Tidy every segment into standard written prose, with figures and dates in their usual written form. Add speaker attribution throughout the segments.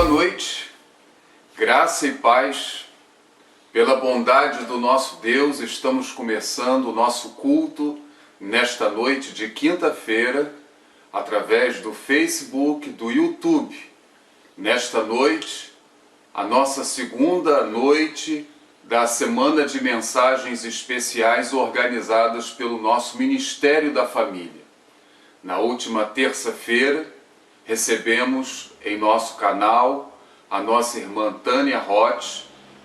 Speaker 1: boa noite, graça e paz, pela bondade do nosso Deus, estamos começando o nosso culto nesta noite de quinta-feira, através do Facebook, do YouTube. Nesta noite, a nossa segunda noite da semana de mensagens especiais organizadas pelo nosso Ministério da Família. Na última terça-feira, recebemos em nosso canal a nossa irmã Tânia Roth,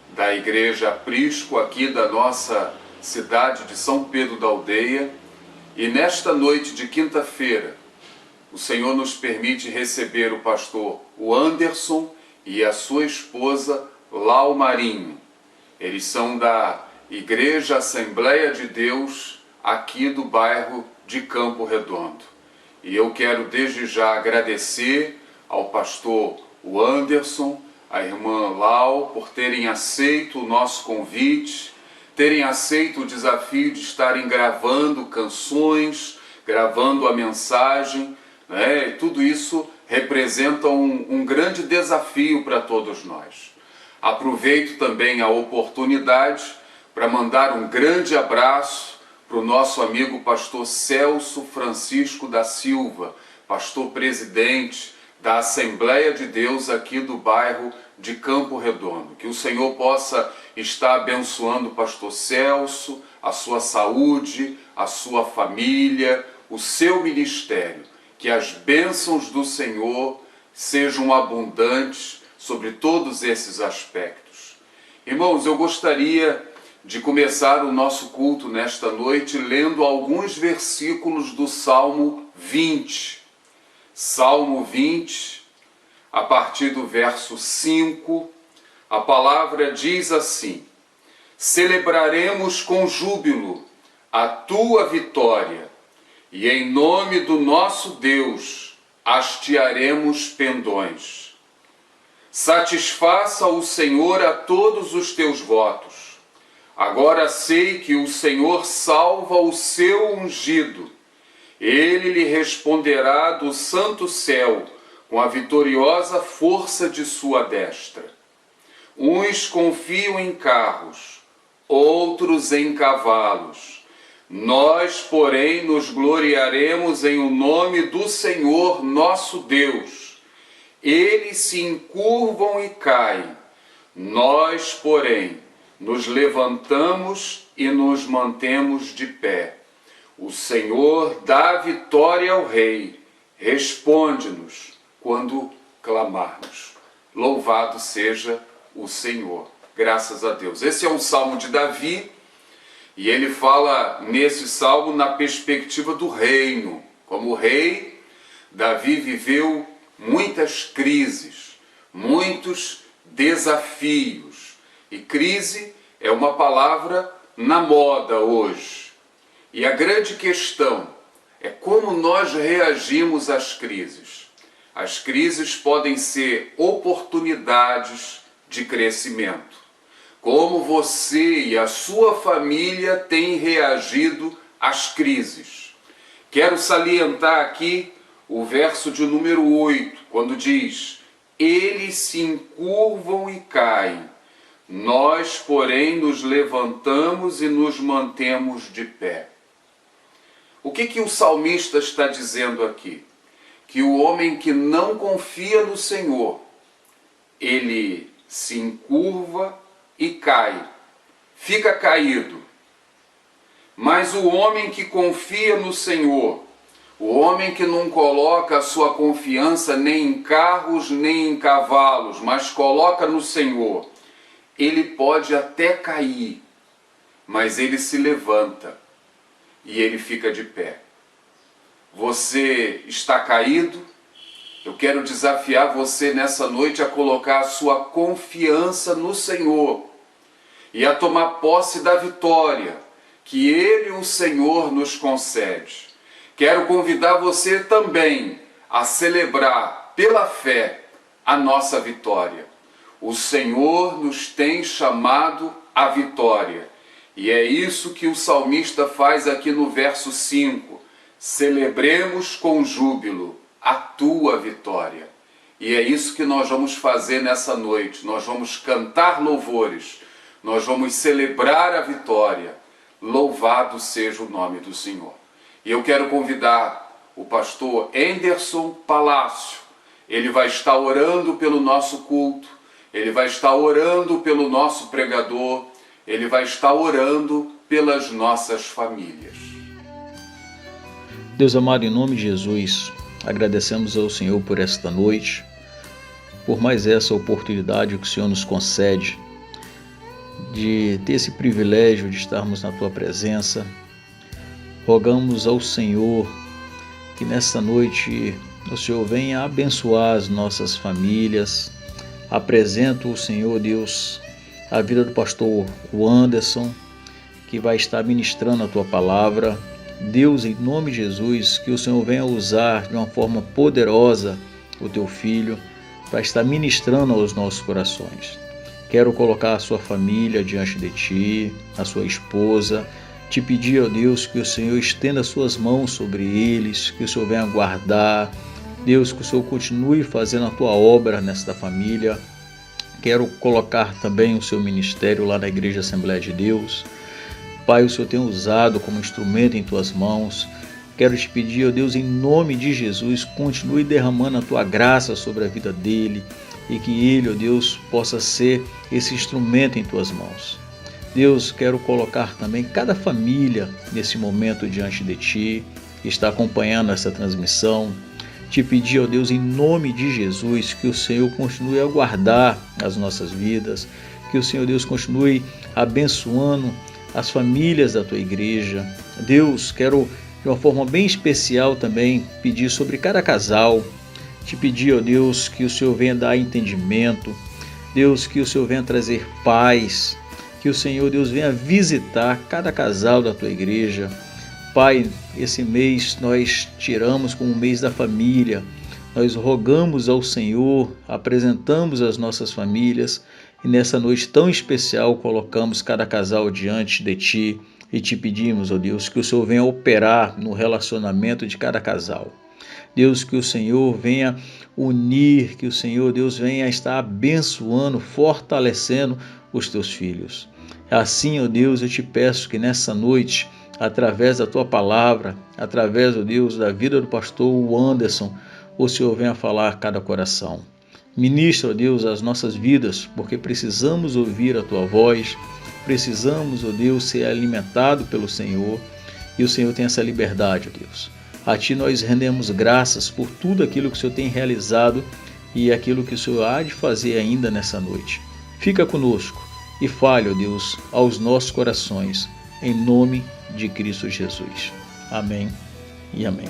Speaker 1: da Igreja Aprisco, aqui da nossa cidade de São Pedro da Aldeia. E nesta noite de quinta-feira, o Senhor nos permite receber o pastor Anderson e a sua esposa Lau Marinho. Eles são da Igreja Assembleia de Deus, aqui do bairro de Campo Redondo. E eu quero desde já agradecer ao pastor Anderson, à irmã Lau, por terem aceito o nosso convite, terem aceito o desafio de estarem gravando canções, gravando a mensagem, né? E tudo isso representa um grande desafio para todos nós. Aproveito também a oportunidade para mandar um grande abraço para o nosso amigo pastor Celso Francisco da Silva, pastor presidente da Assembleia de Deus aqui do bairro de Campo Redondo. Que o Senhor possa estar abençoando o pastor Celso, a sua saúde, a sua família, o seu ministério. Que as bênçãos do Senhor sejam abundantes sobre todos esses aspectos. Irmãos, eu gostaria de começar o nosso culto nesta noite lendo alguns versículos do Salmo 20. Salmo 20, a partir do verso 5, a palavra diz assim: celebraremos com júbilo a tua vitória, e em nome do nosso Deus hastearemos pendões. Satisfaça o Senhor a todos os teus votos. Agora sei que o Senhor salva o seu ungido. Ele lhe responderá do santo céu com a vitoriosa força de sua destra. Uns confiam em carros, outros em cavalos. Nós, porém, nos gloriaremos em o nome do Senhor nosso Deus. Eles se encurvam e caem. Nós, porém, nos levantamos e nos mantemos de pé. O Senhor dá vitória ao Rei. Responde-nos quando clamarmos. Louvado seja o Senhor. Graças a Deus. Esse é um salmo de Davi, e ele fala nesse salmo na perspectiva do reino. Como rei, Davi viveu muitas crises, muitos desafios. E crise é uma palavra na moda hoje. E a grande questão é como nós reagimos às crises. As crises podem ser oportunidades de crescimento. Como você e a sua família têm reagido às crises. Quero salientar aqui o verso de número 8, quando diz: eles se encurvam e caem. Nós, porém, nos levantamos e nos mantemos de pé. O que o salmista está dizendo aqui? Que o homem que não confia no Senhor, ele se encurva e cai, fica caído. Mas o homem que confia no Senhor, o homem que não coloca a sua confiança nem em carros, nem em cavalos, mas coloca no Senhor, ele pode até cair, mas ele se levanta e ele fica de pé. Você está caído? Eu quero desafiar você nessa noite a colocar a sua confiança no Senhor e a tomar posse da vitória que Ele, o Senhor, nos concede. Quero convidar você também a celebrar pela fé a nossa vitória. O Senhor nos tem chamado à vitória. E é isso que o salmista faz aqui no verso 5. Celebremos com júbilo a tua vitória. E é isso que nós vamos fazer nessa noite. Nós vamos cantar louvores, nós vamos celebrar a vitória. Louvado seja o nome do Senhor. E eu quero convidar o pastor Anderson Palácio. Ele vai estar orando pelo nosso culto, ele vai estar orando pelo nosso pregador, ele vai estar orando pelas nossas famílias.
Speaker 2: Deus amado, em nome de Jesus, agradecemos ao Senhor por esta noite, por mais essa oportunidade que o Senhor nos concede de ter esse privilégio de estarmos na Tua presença. Rogamos ao Senhor que nesta noite o Senhor venha abençoar as nossas famílias. Apresento o Senhor, Deus, a vida do pastor Anderson, que vai estar ministrando a Tua palavra. Deus, em nome de Jesus, que o Senhor venha usar de uma forma poderosa o Teu Filho para estar ministrando aos nossos corações. Quero colocar a sua família diante de Ti, a sua esposa, te pedir, ó Deus, que o Senhor estenda as suas mãos sobre eles, que o Senhor venha guardar. Deus, que o Senhor continue fazendo a Tua obra nesta família. Quero colocar também o seu ministério lá na Igreja Assembleia de Deus. Pai, o Senhor tem usado como instrumento em Tuas mãos. Quero te pedir, ó Deus, em nome de Jesus, continue derramando a Tua graça sobre a vida dele e que ele, ó Deus, possa ser esse instrumento em Tuas mãos. Deus, quero colocar também cada família nesse momento diante de Ti, que está acompanhando essa transmissão. Te pedir, ó Deus, em nome de Jesus, que o Senhor continue a guardar as nossas vidas, que o Senhor, Deus, continue abençoando as famílias da Tua igreja. Deus, quero de uma forma bem especial também pedir sobre cada casal. Te pedir, ó Deus, que o Senhor venha dar entendimento. Deus, que o Senhor venha trazer paz. Que o Senhor, Deus, venha visitar cada casal da Tua igreja. Pai, esse mês nós tiramos como o mês da família. Nós rogamos ao Senhor, apresentamos as nossas famílias e nessa noite tão especial colocamos cada casal diante de Ti e te pedimos, ó Deus, que o Senhor venha operar no relacionamento de cada casal. Deus, que o Senhor venha unir, que o Senhor, Deus, venha estar abençoando, fortalecendo os Teus filhos. Assim, ó Deus, eu te peço que nessa noite, através da Tua palavra, através, ó Deus, da vida do pastor Anderson, o Senhor venha falar a cada coração. Ministra, ó Deus, as nossas vidas, porque precisamos ouvir a Tua voz, precisamos, ó Deus, ser alimentados pelo Senhor, e o Senhor tem essa liberdade, ó Deus. A Ti nós rendemos graças por tudo aquilo que o Senhor tem realizado e aquilo que o Senhor há de fazer ainda nessa noite. Fica conosco e fale, ó Deus, aos nossos corações, em nome de Cristo Jesus. Amém e amém.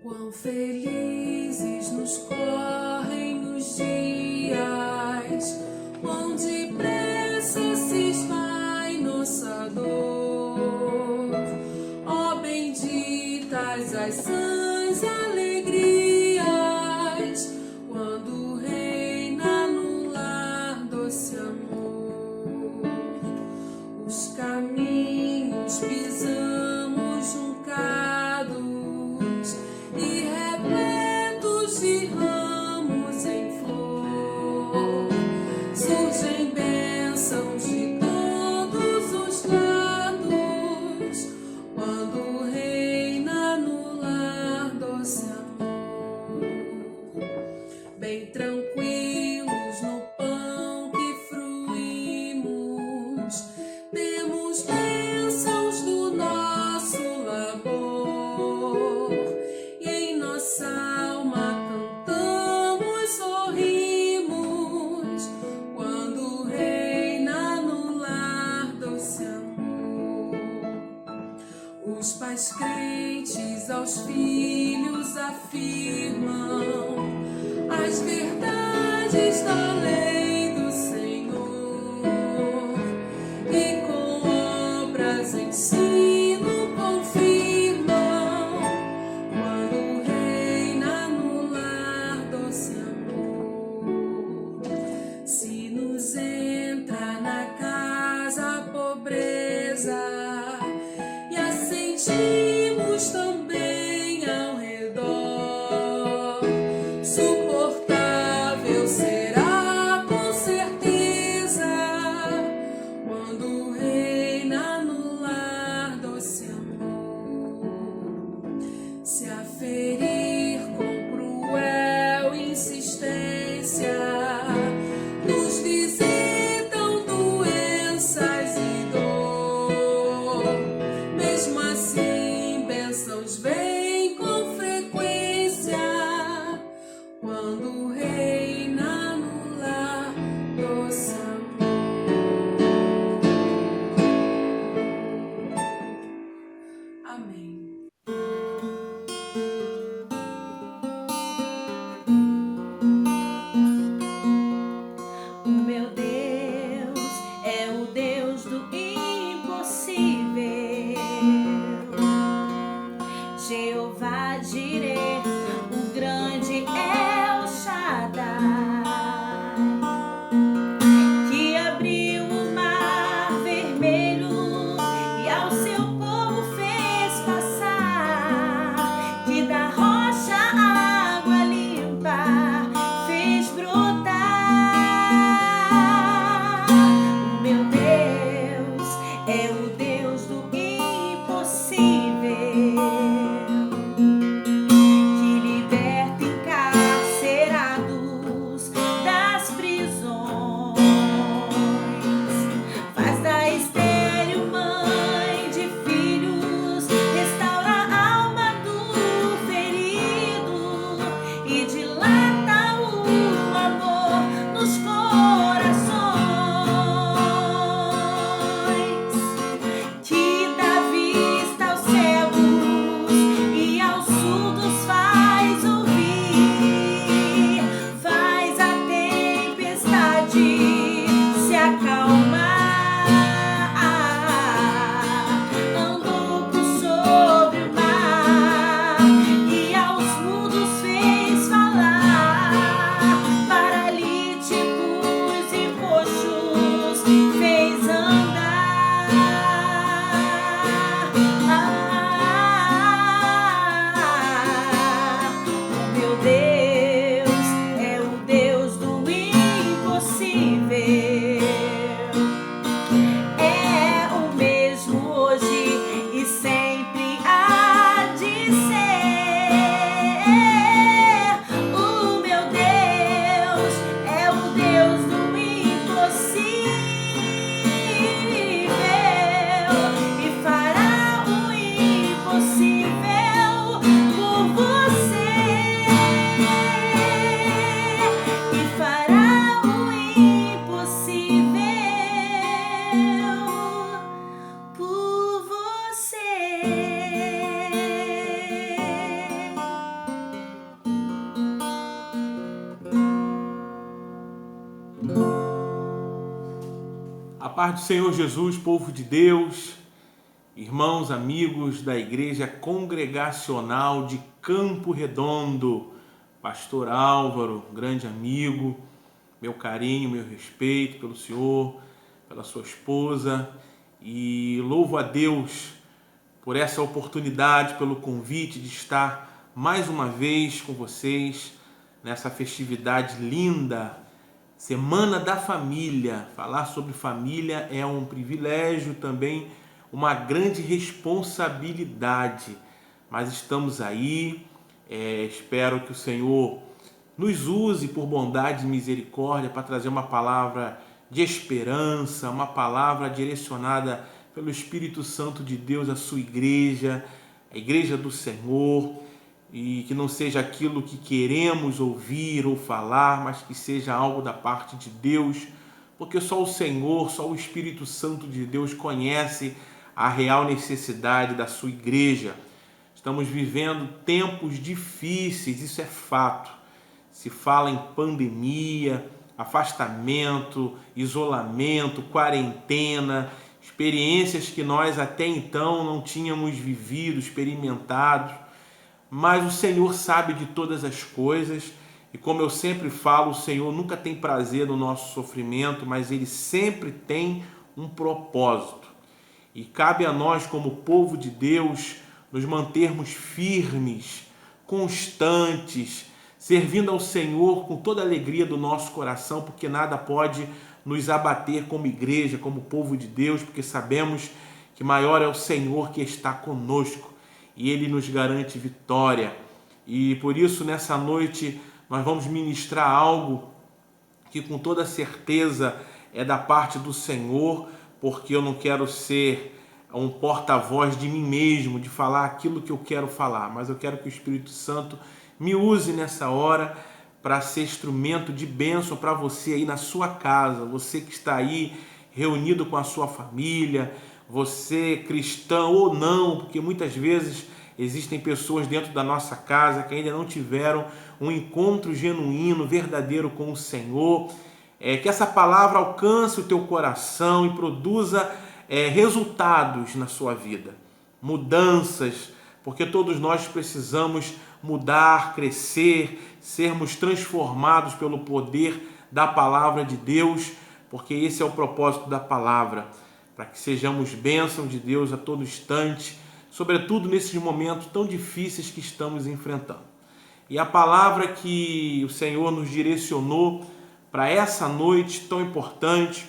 Speaker 3: Quão felizes nos correm os dias, quão depressa se esvai nossa dor. Ó benditas as sãs alegrias, quando reina no lar doce amor. Os caminhos pisamos juncados e repletos de ramos em flor, surgem bênçãos de todos os lados, quando reina no lar doce amor. Bem tranquilos no pão que fruímos, temos bênçãos do nosso labor. Nossa alma cantamos, sorrimos, quando reina no lar doce amor. Os pais crentes aos filhos afirmam as verdades da lei do Senhor e com obras ensinam sentimos também ao redor. Suportável será com certeza quando reina no lar doce amor. Se aferir com cruel insistência nos visitam doenças e dor, mesmo assim bênçãos vêm com frequência quando reina no lar doce amor. Amém.
Speaker 4: O meu Deus é o Deus do impossível. Jeová Jireh, o grande El Shaddai, que abriu o mar vermelho e ao seu povo fez passar, que da rocha água limpa fez brotar. O meu Deus é o Deus do impossível, que liberta encarcerados das prisões, faz da estéril mãe de filhos, restaura a alma do ferido e dilata o amor nos corações, que dá vista aos cegos e aos surdos faz ouvir, faz a tempestade se acalmar, andou por sobre o mar e aos mudos fez falar, paralíticos e coxos fez andar. O meu Deus é o Deus do impossível. É o mesmo hoje e sempre há de ser. O meu Deus é o Deus do impossível e fará o impossível por você. E fará o impossível por você.
Speaker 5: A paz do Senhor Jesus, povo de Deus, irmãos, amigos da Igreja Congregacional de Campo Redondo, Pastor Álvaro, grande amigo, meu carinho, meu respeito pelo senhor, pela sua esposa, e louvo a Deus por essa oportunidade, pelo convite de estar mais uma vez com vocês nessa festividade linda, Semana da Família. Falar sobre família é um privilégio, também uma grande responsabilidade, mas estamos aí. Espero que o Senhor nos use por bondade e misericórdia para trazer uma palavra de esperança, uma palavra direcionada pelo Espírito Santo de Deus à sua igreja, a igreja do Senhor, e que não seja aquilo que queremos ouvir ou falar, mas que seja algo da parte de Deus, porque só o Senhor, só o Espírito Santo de Deus conhece a real necessidade da sua igreja. Estamos vivendo tempos difíceis, isso é fato. Se fala em pandemia, afastamento, isolamento, quarentena, experiências que nós até então não tínhamos vivido, experimentado, mas o Senhor sabe de todas as coisas, e como eu sempre falo, o Senhor nunca tem prazer no nosso sofrimento, mas Ele sempre tem um propósito. E cabe a nós, como povo de Deus, nos mantermos firmes, constantes, servindo ao Senhor com toda a alegria do nosso coração, porque nada pode nos abater como igreja, como povo de Deus, porque sabemos que maior é o Senhor que está conosco e Ele nos garante vitória. E por isso, nessa noite, nós vamos ministrar algo que com toda certeza é da parte do Senhor, porque eu não quero ser um porta-voz de mim mesmo, de falar aquilo que eu quero falar, mas eu quero que o Espírito Santo me use nessa hora para ser instrumento de bênção para você aí na sua casa, você que está aí reunido com a sua família, você cristão ou não, porque muitas vezes existem pessoas dentro da nossa casa que ainda não tiveram um encontro genuíno, verdadeiro com o Senhor. Que essa palavra alcance o teu coração e produza resultados na sua vida, mudanças, porque todos nós precisamos mudar, crescer, sermos transformados pelo poder da palavra de Deus, porque esse é o propósito da palavra, para que sejamos bênção de Deus a todo instante, sobretudo nesses momentos tão difíceis que estamos enfrentando. E a palavra que o Senhor nos direcionou para essa noite tão importante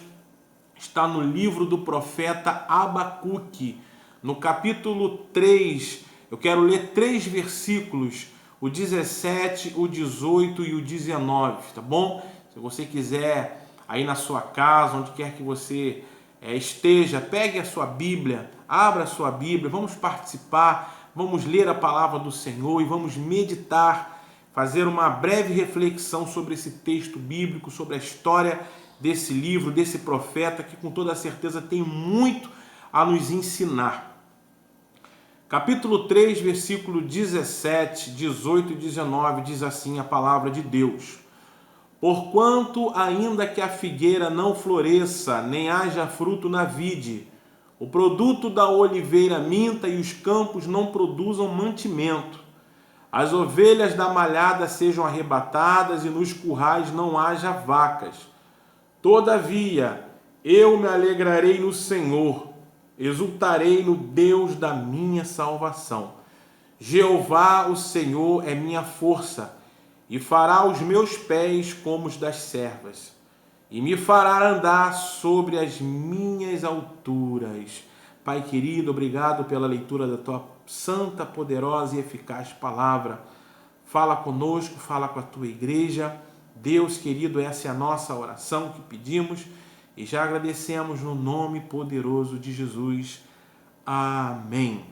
Speaker 5: está no livro do profeta Abacuque, no capítulo 3. Eu quero ler 3 versículos, o 17, o 18 e o 19, tá bom? Se você quiser, aí na sua casa, onde quer que você esteja, pegue a sua Bíblia, abra a sua Bíblia, vamos participar, vamos ler a palavra do Senhor e vamos meditar, fazer uma breve reflexão sobre esse texto bíblico, sobre a história desse livro, desse profeta, que com toda certeza tem muito a nos ensinar. Capítulo 3, versículo 17, 18 e 19, diz assim a palavra de Deus: Porquanto, ainda que a figueira não floresça, nem haja fruto na vide, o produto da oliveira minta e os campos não produzam mantimento, as ovelhas da malhada sejam arrebatadas e nos currais não haja vacas. Todavia, eu me alegrarei no Senhor, exultarei no Deus da minha salvação. Jeová, o Senhor, é minha força, e fará os meus pés como os das servas, e me fará andar sobre as minhas alturas. Pai querido, obrigado pela leitura da tua santa, poderosa e eficaz palavra. Fala conosco, fala com a tua igreja. Deus querido, essa é a nossa oração que pedimos e já agradecemos no nome poderoso de Jesus. Amém.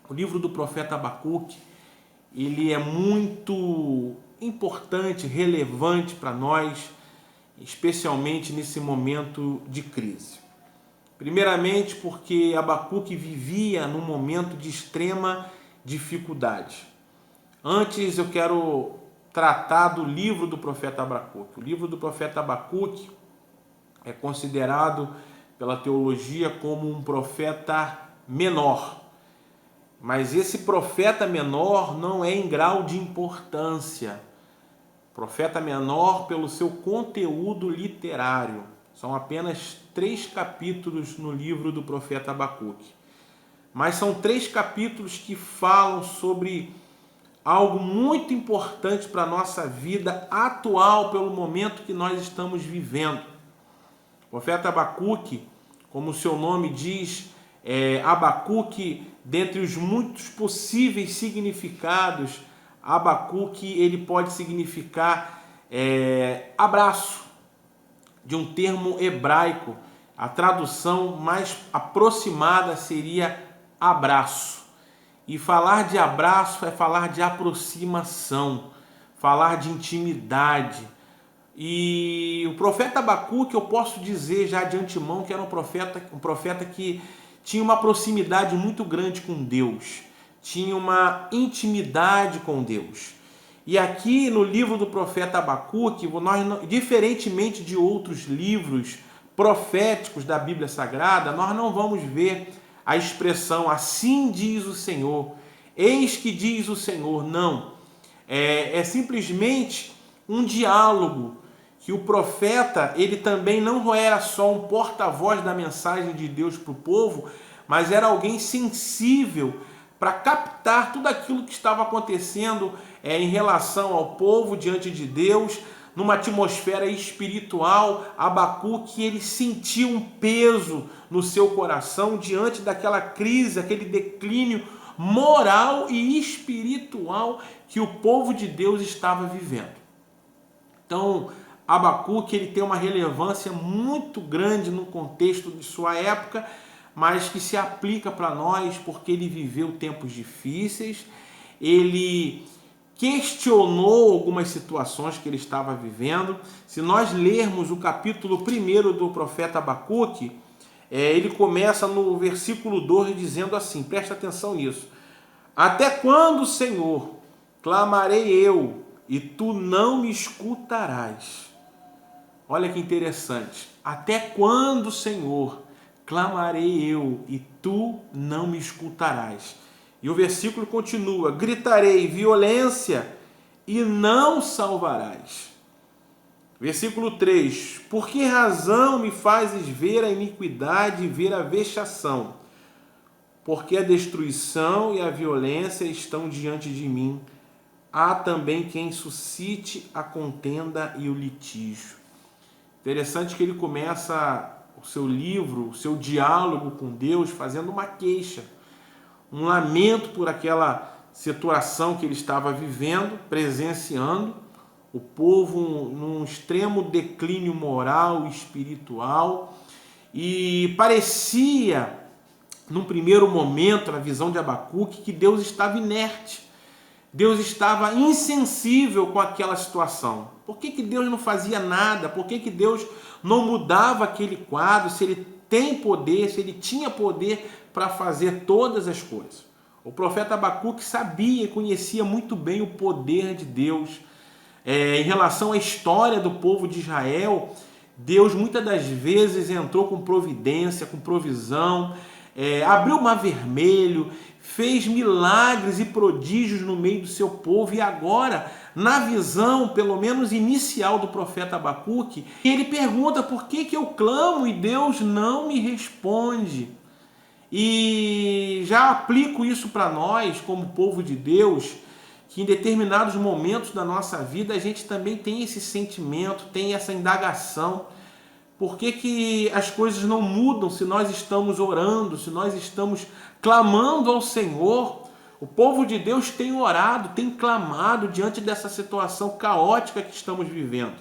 Speaker 5: O livro do profeta Abacuque, ele é muito importante, relevante para nós, especialmente nesse momento de crise. Primeiramente porque Abacuque vivia num momento de extrema dificuldade. Antes eu quero tratar do livro do profeta Abacuque. O livro do profeta Abacuque é considerado pela teologia como um profeta menor. Mas esse profeta menor não é em grau de importância. Profeta menor pelo seu conteúdo literário. São apenas 3 capítulos no livro do profeta Abacuque. Mas são 3 capítulos que falam sobre algo muito importante para a nossa vida atual, pelo momento que nós estamos vivendo. O profeta Abacuque, como o seu nome diz, Abacuque, dentre os muitos possíveis significados, Abacuque ele pode significar abraço, de um termo hebraico. A tradução mais aproximada seria abraço. E falar de abraço é falar de aproximação, falar de intimidade. E o profeta Abacuque, eu posso dizer já de antemão que era um profeta que tinha uma proximidade muito grande com Deus, tinha uma intimidade com Deus. E aqui no livro do profeta Abacuque, nós, diferentemente de outros livros proféticos da Bíblia Sagrada, nós não vamos ver a expressão assim diz o Senhor, eis que diz o Senhor. Não, é simplesmente um diálogo que o profeta, ele também não era só um porta-voz da mensagem de Deus para o povo, mas era alguém sensível para captar tudo aquilo que estava acontecendo em relação ao povo diante de Deus, numa atmosfera espiritual. Abacuque, ele sentiu um peso no seu coração diante daquela crise, aquele declínio moral e espiritual que o povo de Deus estava vivendo. Então, Abacuque, ele tem uma relevância muito grande no contexto de sua época, mas que se aplica para nós porque ele viveu tempos difíceis, ele questionou algumas situações que ele estava vivendo. Se nós lermos o capítulo 1 do profeta Abacuque, ele começa no versículo 2 dizendo assim, presta atenção nisso: até quando, Senhor, clamarei eu, e tu não me escutarás? Olha que interessante. Até quando, Senhor, clamarei eu, e tu não me escutarás? E o versículo continua: gritarei violência, e não salvarás. Versículo 3: por que razão me fazes ver a iniquidade e ver a vexação? Porque a destruição e a violência estão diante de mim. Há também quem suscite a contenda e o litígio. Interessante que ele começa o seu livro, o seu diálogo com Deus, fazendo uma queixa, um lamento por aquela situação que ele estava vivendo, presenciando, o povo num extremo declínio moral e espiritual, e parecia, num primeiro momento, na visão de Abacuque, que Deus estava inerte, Deus estava insensível com aquela situação. Por que Deus não fazia nada? Por que Deus não mudava aquele quadro, se ele tem poder, se ele tinha poder para fazer todas as coisas? O profeta Abacuque sabia e conhecia muito bem o poder de Deus. Em relação à história do povo de Israel, Deus muitas das vezes entrou com providência, com provisão, abriu o mar vermelho, fez milagres e prodígios no meio do seu povo. E agora, na visão, pelo menos inicial, do profeta Abacuque, ele pergunta: por que eu clamo e Deus não me responde? E já aplico isso para nós, como povo de Deus, que em determinados momentos da nossa vida a gente também tem esse sentimento, tem essa indagação. Por que as coisas não mudam se nós estamos orando, se nós estamos clamando ao Senhor? O povo de Deus tem orado, tem clamado diante dessa situação caótica que estamos vivendo,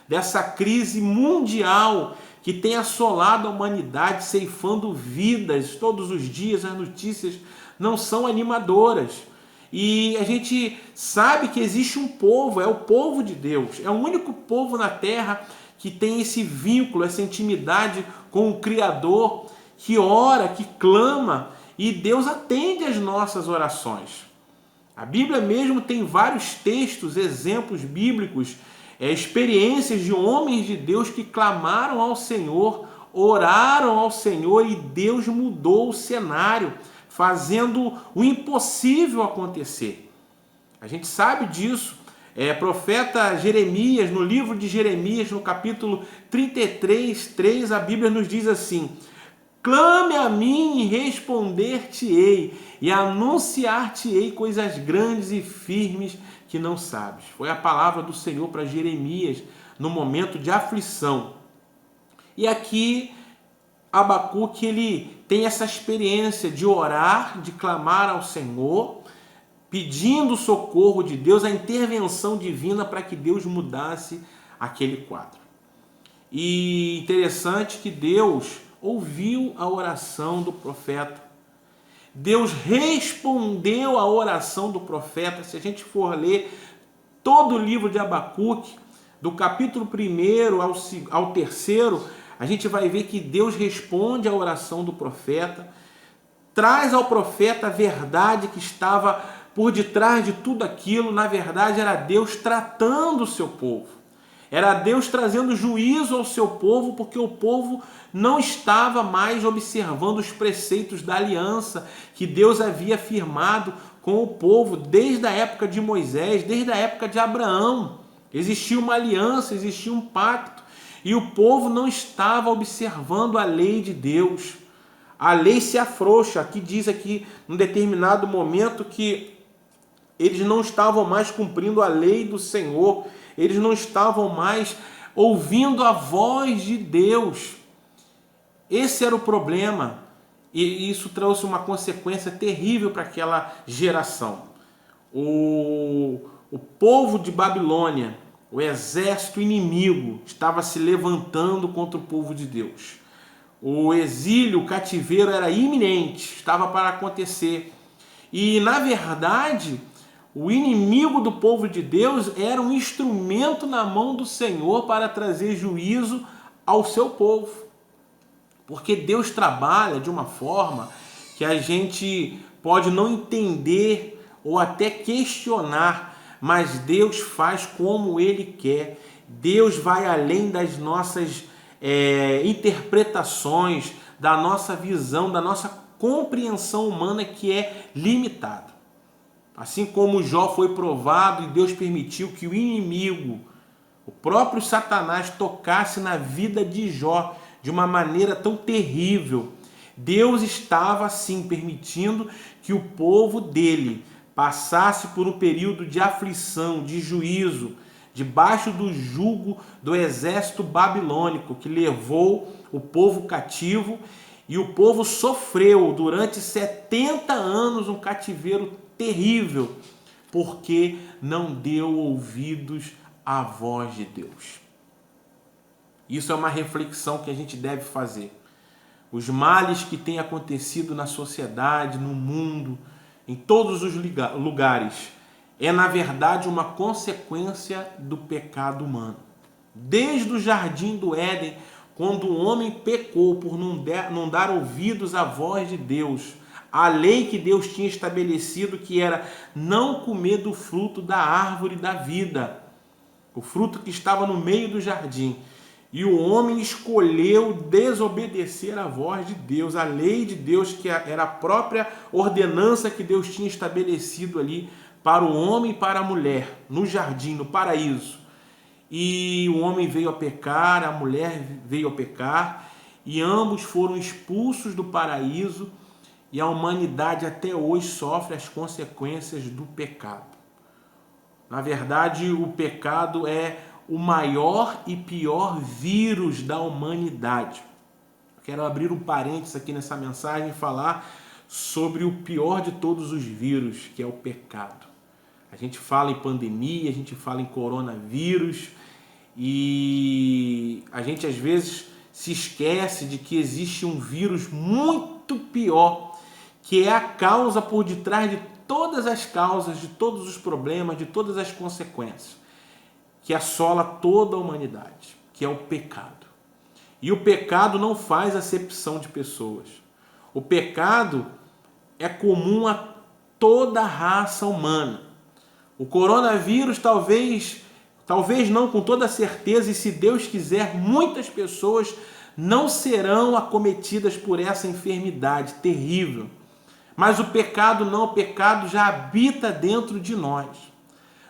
Speaker 5: dessa crise mundial que tem assolado a humanidade, ceifando vidas todos os dias. As notícias não são animadoras. E a gente sabe que existe um povo, é o povo de Deus, é o único povo na terra que tem esse vínculo, essa intimidade com o Criador, que ora, que clama, e Deus atende às nossas orações. A Bíblia mesmo tem vários textos, exemplos bíblicos, experiências de homens de Deus que clamaram ao Senhor, oraram ao Senhor, e Deus mudou o cenário, fazendo o impossível acontecer. A gente sabe disso. Profeta Jeremias, no livro de Jeremias, no capítulo 33, 3, a Bíblia nos diz assim: clame a mim e responder-te-ei, e anunciar-te-ei coisas grandes e firmes que não sabes. Foi a palavra do Senhor para Jeremias no momento de aflição. E aqui Abacuque, ele tem essa experiência de orar, de clamar ao Senhor, pedindo o socorro de Deus, a intervenção divina para que Deus mudasse aquele quadro. E interessante que Deus ouviu a oração do profeta. Deus respondeu à oração do profeta. Se a gente for ler todo o livro de Abacuque, do capítulo 1 ao 3, a gente vai ver que Deus responde à oração do profeta, traz ao profeta a verdade que estava por detrás de tudo aquilo. Na verdade, era Deus tratando o seu povo. Era Deus trazendo juízo ao seu povo, porque o povo não estava mais observando os preceitos da aliança que Deus havia firmado com o povo desde a época de Moisés, desde a época de Abraão. Existia uma aliança, existia um pacto, e o povo não estava observando a lei de Deus. A lei se afrouxa. Aqui diz aqui, num determinado momento, que eles não estavam mais cumprindo a lei do Senhor, eles não estavam mais ouvindo a voz de Deus. Esse era o problema, e isso trouxe uma consequência terrível para aquela geração. O povo de Babilônia, o exército inimigo, estava se levantando contra o povo de Deus. O exílio, o cativeiro era iminente, estava para acontecer. E, na verdade, o inimigo do povo de Deus era um instrumento na mão do Senhor para trazer juízo ao seu povo. Porque Deus trabalha de uma forma que a gente pode não entender ou até questionar, mas Deus faz como Ele quer. Deus vai além das nossas interpretações, da nossa visão, da nossa compreensão humana, que é limitada. Assim como Jó foi provado e Deus permitiu que o inimigo, o próprio Satanás, tocasse na vida de Jó de uma maneira tão terrível, Deus estava assim permitindo que o povo dele passasse por um período de aflição, de juízo, debaixo do jugo do exército babilônico, que levou o povo cativo, e o povo sofreu durante 70 anos um cativeiro terrível, porque não deu ouvidos à voz de Deus. Isso é uma reflexão que a gente deve fazer. Os males que têm acontecido na sociedade, no mundo, em todos os lugares, é na verdade uma consequência do pecado humano. Desde o jardim do Éden, quando o homem pecou por não dar ouvidos à voz de Deus, a lei que Deus tinha estabelecido, que era não comer do fruto da árvore da vida, o fruto que estava no meio do jardim. E o homem escolheu desobedecer à voz de Deus, a lei de Deus, que era a própria ordenança que Deus tinha estabelecido ali para o homem e para a mulher, no jardim, no paraíso. E o homem veio a pecar, a mulher veio a pecar, e ambos foram expulsos do paraíso, e a humanidade até hoje sofre as consequências do pecado. Na verdade, o pecado é o maior e pior vírus da humanidade. Quero abrir um parênteses aqui nessa mensagem e falar sobre o pior de todos os vírus, que é o pecado. A gente fala em pandemia, a gente fala em coronavírus, e a gente às vezes se esquece de que existe um vírus muito pior, que é a causa por detrás de todas as causas, de todos os problemas, de todas as consequências, que assola toda a humanidade, que é o pecado. E o pecado não faz acepção de pessoas. O pecado é comum a toda a raça humana. O coronavírus talvez não com toda certeza, e se Deus quiser, muitas pessoas não serão acometidas por essa enfermidade terrível. Mas o pecado não, o pecado já habita dentro de nós.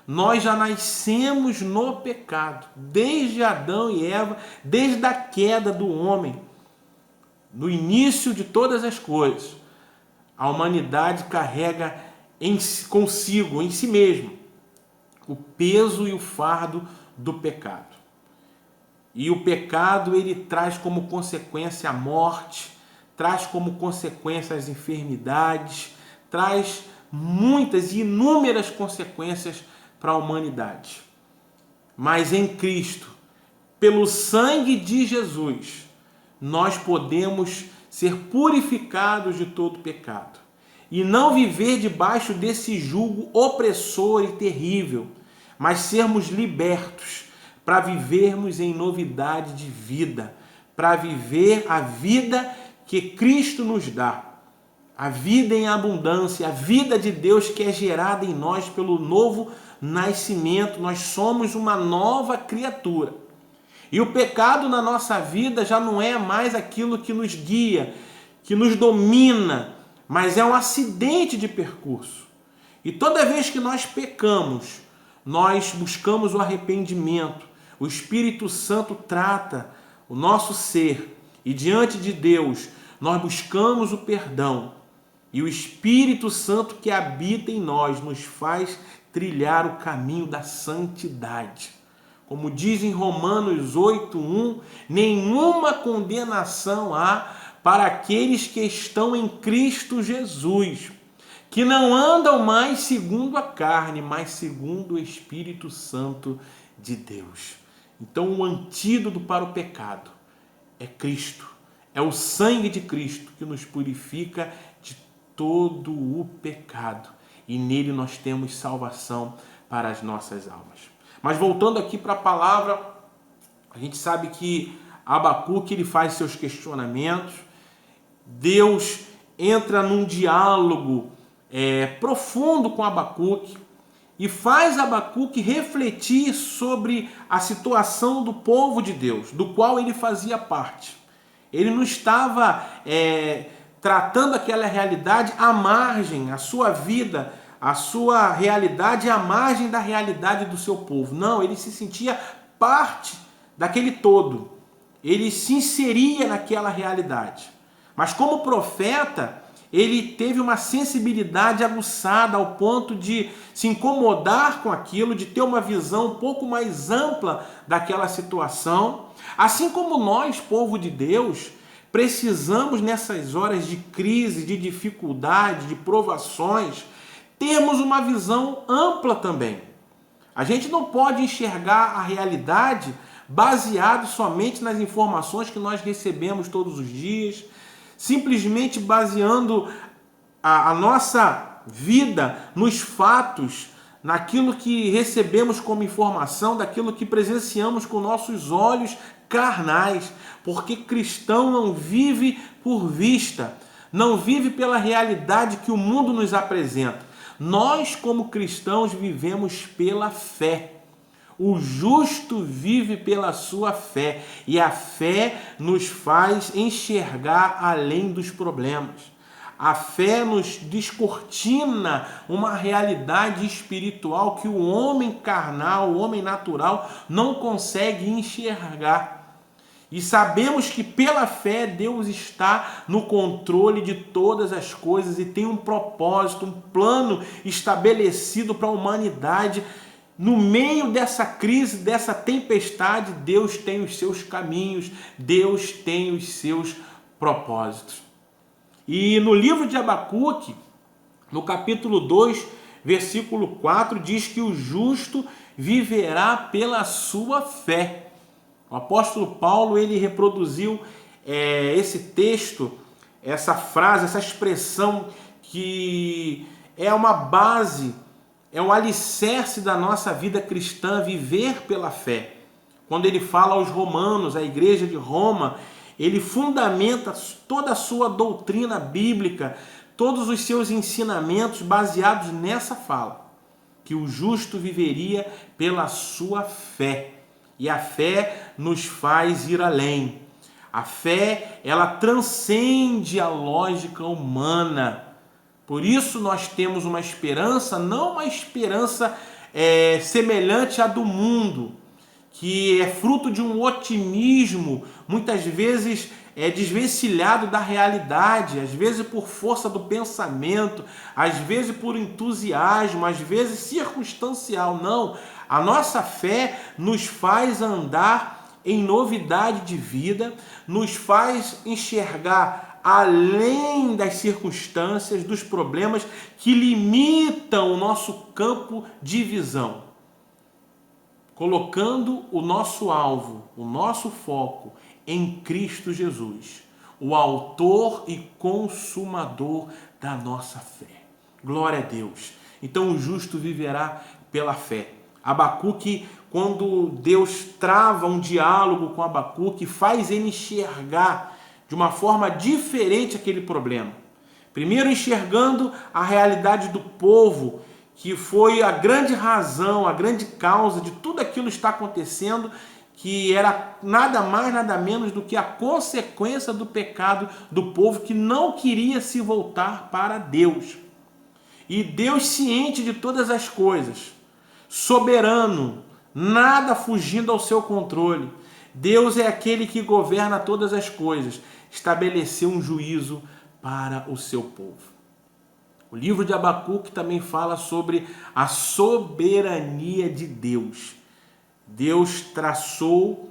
Speaker 5: Nós já nascemos no pecado, desde Adão e Eva, desde a queda do homem. No início de todas as coisas, a humanidade carrega consigo, em si mesmo, o peso e o fardo do pecado. E o pecado, ele traz como consequência a morte, traz como consequência as enfermidades, traz muitas e inúmeras consequências para a humanidade. Mas em Cristo, pelo sangue de Jesus, nós podemos ser purificados de todo pecado e não viver debaixo desse jugo opressor e terrível, mas sermos libertos para vivermos em novidade de vida, para viver a vida que Cristo nos dá, a vida em abundância, a vida de Deus que é gerada em nós pelo novo nascimento. Nós somos uma nova criatura. E o pecado na nossa vida já não é mais aquilo que nos guia, que nos domina, mas é um acidente de percurso. E toda vez que nós pecamos, nós buscamos o arrependimento, o Espírito Santo trata o nosso ser e diante de Deus nós buscamos o perdão. E o Espírito Santo que habita em nós nos faz trilhar o caminho da santidade. Como diz em Romanos 8:1, nenhuma condenação há para aqueles que estão em Cristo Jesus, que não andam mais segundo a carne, mas segundo o Espírito Santo de Deus. Então o antídoto para o pecado é Cristo, é o sangue de Cristo que nos purifica de todo o pecado. E nele nós temos salvação para as nossas almas. Mas voltando aqui para a palavra, a gente sabe que Abacuque ele faz seus questionamentos, Deus entra num diálogo profundo com Abacuque e faz Abacuque refletir sobre a situação do povo de Deus, do qual ele fazia parte. Ele não estava tratando aquela realidade à margem, a sua vida, a sua realidade à margem da realidade do seu povo. Não, ele se sentia parte daquele todo. Ele se inseria naquela realidade. Mas como profeta, ele teve uma sensibilidade aguçada ao ponto de se incomodar com aquilo, de ter uma visão um pouco mais ampla daquela situação. Assim como nós, povo de Deus, precisamos nessas horas de crise, de dificuldade, de provações, termos uma visão ampla também. A gente não pode enxergar a realidade baseado somente nas informações que nós recebemos todos os dias, simplesmente baseando a nossa vida nos fatos, naquilo que recebemos como informação, daquilo que presenciamos com nossos olhos carnais, porque cristão não vive por vista, não vive pela realidade que o mundo nos apresenta. Nós, como cristãos, vivemos pela fé. O justo vive pela sua fé e a fé nos faz enxergar além dos problemas. A fé nos descortina uma realidade espiritual que o homem carnal, o homem natural, não consegue enxergar. E sabemos que pela fé Deus está no controle de todas as coisas e tem um propósito, um plano estabelecido para a humanidade. No meio dessa crise, dessa tempestade, Deus tem os seus caminhos, Deus tem os seus propósitos. E no livro de Abacuque, no capítulo 2, versículo 4, diz que o justo viverá pela sua fé. O apóstolo Paulo ele reproduziu esse texto, essa frase, essa expressão que é uma base, é um alicerce da nossa vida cristã, viver pela fé. Quando ele fala aos romanos, à igreja de Roma, ele fundamenta toda a sua doutrina bíblica, todos os seus ensinamentos baseados nessa fala, que o justo viveria pela sua fé. E a fé nos faz ir além. A fé, ela transcende a lógica humana. Por isso nós temos uma esperança, não uma esperança semelhante à do mundo, que é fruto de um otimismo, muitas vezes desvencilhado da realidade, às vezes por força do pensamento, às vezes por entusiasmo, às vezes circunstancial. Não, a nossa fé nos faz andar em novidade de vida, nos faz enxergar além das circunstâncias, dos problemas que limitam o nosso campo de visão, colocando o nosso alvo, o nosso foco em Cristo Jesus, o autor e consumador da nossa fé. Glória a Deus. Então o justo viverá pela fé. Abacuque, quando Deus trava um diálogo com Abacuque, faz ele enxergar de uma forma diferente aquele problema. Primeiro enxergando a realidade do povo, que foi a grande razão, a grande causa de tudo aquilo que está acontecendo, que era nada mais, nada menos do que a consequência do pecado do povo que não queria se voltar para Deus. E Deus, ciente de todas as coisas, soberano, nada fugindo ao seu controle. Deus é aquele que governa todas as coisas, estabeleceu um juízo para o seu povo. O livro de Abacuque também fala sobre a soberania de Deus. Deus traçou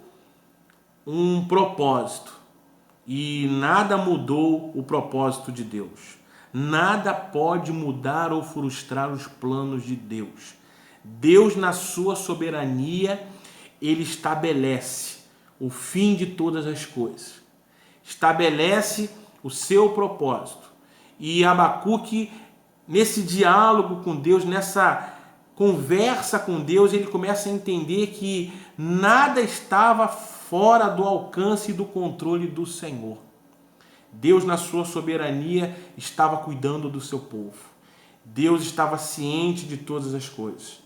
Speaker 5: um propósito e nada mudou o propósito de Deus. Nada pode mudar ou frustrar os planos de Deus. Deus, na sua soberania, ele estabelece o fim de todas as coisas. Estabelece o seu propósito. E Abacuque, nesse diálogo com Deus, nessa conversa com Deus, ele começa a entender que nada estava fora do alcance e do controle do Senhor. Deus, na sua soberania, estava cuidando do seu povo. Deus estava ciente de todas as coisas.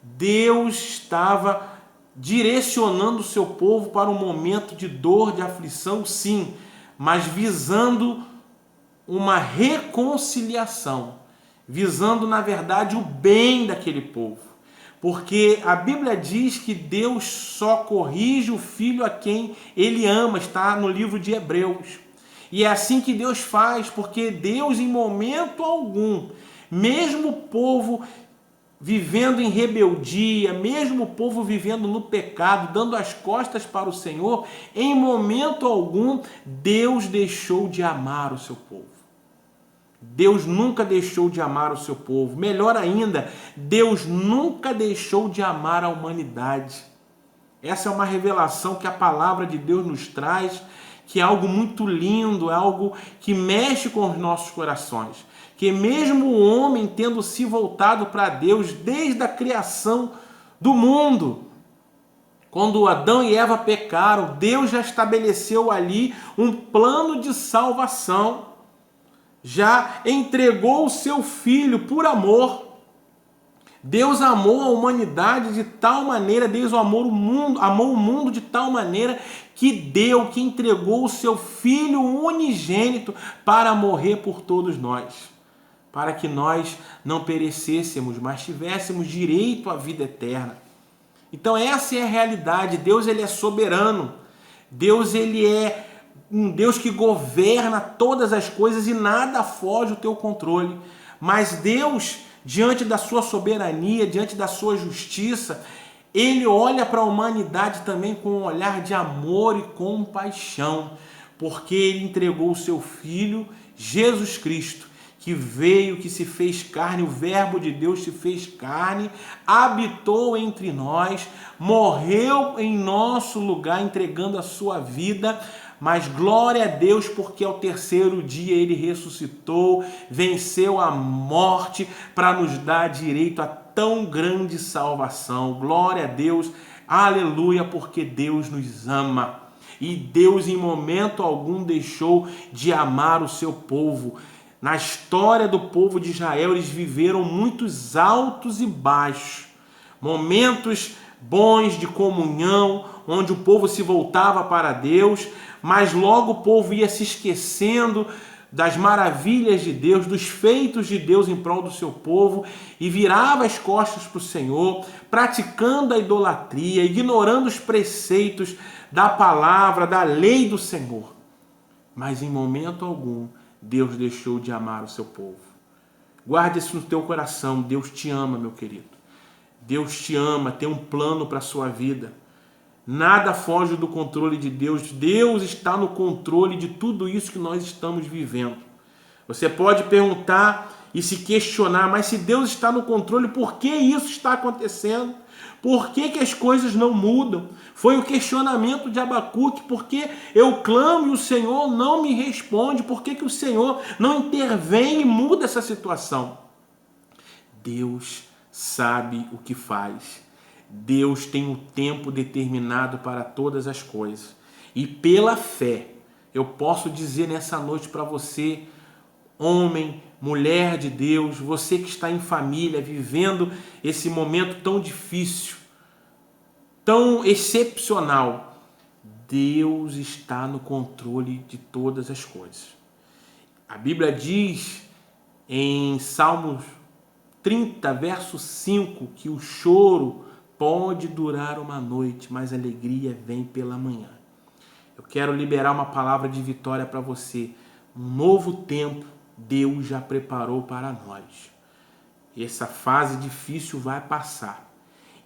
Speaker 5: Deus estava direcionando o seu povo para um momento de dor, de aflição, sim, mas visando uma reconciliação, visando, na verdade, o bem daquele povo. Porque a Bíblia diz que Deus só corrige o filho a quem ele ama, está no livro de Hebreus. E é assim que Deus faz, porque Deus, em momento algum, mesmo o povo vivendo em rebeldia, mesmo o povo vivendo no pecado, dando as costas para o Senhor, em momento algum, Deus deixou de amar o seu povo. Deus nunca deixou de amar o seu povo. Melhor ainda, Deus nunca deixou de amar a humanidade. Essa é uma revelação que a palavra de Deus nos traz, que é algo muito lindo, é algo que mexe com os nossos corações. Que mesmo o homem tendo se voltado para Deus desde a criação do mundo, quando Adão e Eva pecaram, Deus já estabeleceu ali um plano de salvação. Já entregou o seu filho por amor. Deus amou a humanidade de tal maneira, Deus amou o mundo de tal maneira que entregou o seu filho unigênito para morrer por todos nós, para que nós não perecêssemos, mas tivéssemos direito à vida eterna. Então essa é a realidade. Deus, ele é soberano. Deus, ele é um Deus que governa todas as coisas e nada foge ao teu controle. Mas Deus, diante da sua soberania, diante da sua justiça, ele olha para a humanidade também com um olhar de amor e compaixão, porque ele entregou o seu Filho, Jesus Cristo, que veio, que se fez carne, o Verbo de Deus se fez carne, habitou entre nós, morreu em nosso lugar, entregando a sua vida. Mas glória a Deus, porque ao terceiro dia ele ressuscitou, venceu a morte para nos dar direito a tão grande salvação. Glória a Deus, aleluia, porque Deus nos ama. E Deus em momento algum deixou de amar o seu povo. Na história do povo de Israel, eles viveram muitos altos e baixos, momentos bons de comunhão, onde o povo se voltava para Deus, mas logo o povo ia se esquecendo das maravilhas de Deus, dos feitos de Deus em prol do seu povo, e virava as costas para o Senhor, praticando a idolatria, ignorando os preceitos da palavra, da lei do Senhor. Mas em momento algum, Deus deixou de amar o seu povo. Guarde isso no teu coração. Deus te ama, meu querido. Deus te ama, tem um plano para a sua vida. Nada foge do controle de Deus. Deus está no controle de tudo isso que nós estamos vivendo. Você pode perguntar e se questionar, mas se Deus está no controle, por que isso está acontecendo? Por que as coisas não mudam? Foi o questionamento de Abacuque. Por que eu clamo e o Senhor não me responde? Por que o Senhor não intervém e muda essa situação? Deus sabe o que faz. Deus tem um tempo determinado para todas as coisas. E pela fé, eu posso dizer nessa noite para você, homem, mulher de Deus, você que está em família, vivendo esse momento tão difícil, tão excepcional, Deus está no controle de todas as coisas. A Bíblia diz em Salmos 30, verso 5, que o choro pode durar uma noite, mas a alegria vem pela manhã. Eu quero liberar uma palavra de vitória para você. Um novo tempo Deus já preparou para nós. Essa fase difícil vai passar.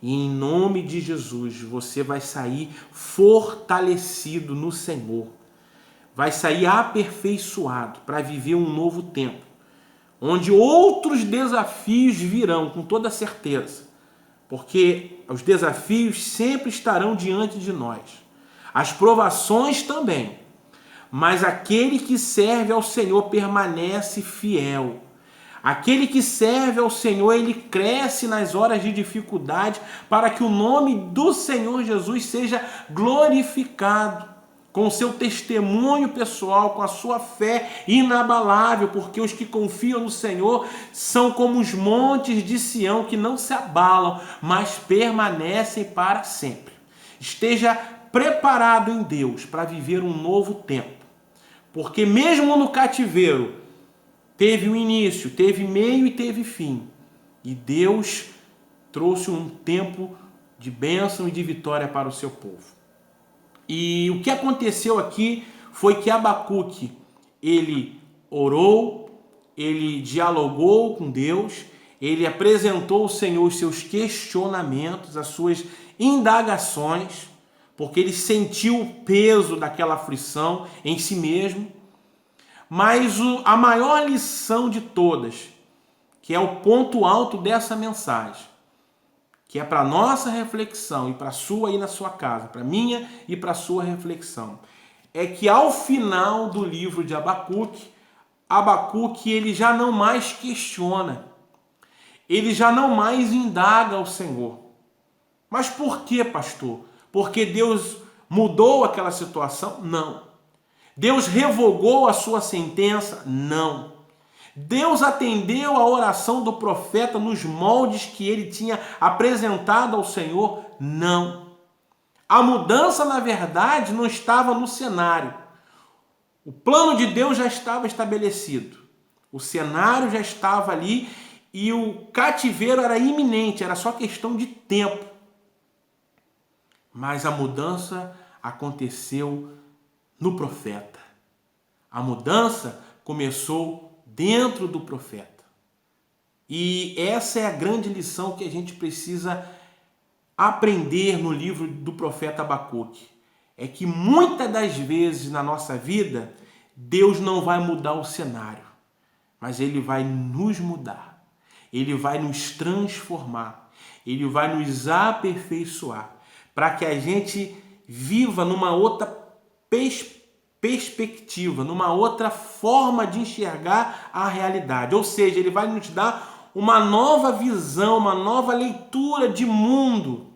Speaker 5: E em nome de Jesus, você vai sair fortalecido no Senhor. Vai sair aperfeiçoado para viver um novo tempo, onde outros desafios virão com toda certeza, porque os desafios sempre estarão diante de nós, as provações também, mas aquele que serve ao Senhor permanece fiel. Aquele que serve ao Senhor, ele cresce nas horas de dificuldade para que o nome do Senhor Jesus seja glorificado, com o seu testemunho pessoal, com a sua fé inabalável, porque os que confiam no Senhor são como os montes de Sião, que não se abalam, mas permanecem para sempre. Esteja preparado em Deus para viver um novo tempo, porque mesmo no cativeiro, teve um início, teve meio e teve fim. E Deus trouxe um tempo de bênção e de vitória para o seu povo. E o que aconteceu aqui foi que Abacuque, ele orou, ele dialogou com Deus, ele apresentou ao Senhor os seus questionamentos, as suas indagações, porque ele sentiu o peso daquela aflição em si mesmo. Mas a maior lição de todas, que é o ponto alto dessa mensagem, que é para nossa reflexão e para a sua aí na sua casa, para minha e para a sua reflexão, é que ao final do livro de Abacuque, ele já não mais questiona, ele já não mais indaga ao Senhor. Mas por que, pastor? Porque Deus mudou aquela situação? Não. Deus revogou a sua sentença? Não. Deus atendeu a oração do profeta nos moldes que ele tinha apresentado ao Senhor? Não. A mudança, na verdade, não estava no cenário. O plano de Deus já estava estabelecido. O cenário já estava ali e o cativeiro era iminente, era só questão de tempo. Mas a mudança aconteceu no profeta. A mudança começou dentro do profeta. E essa é a grande lição que a gente precisa aprender no livro do profeta Abacuque. É que muitas das vezes na nossa vida, Deus não vai mudar o cenário, mas Ele vai nos mudar. Ele vai nos transformar. Ele vai nos aperfeiçoar para que a gente viva numa outra perspectiva, numa outra forma de enxergar a realidade. Ou seja, ele vai nos dar uma nova visão, uma nova leitura de mundo.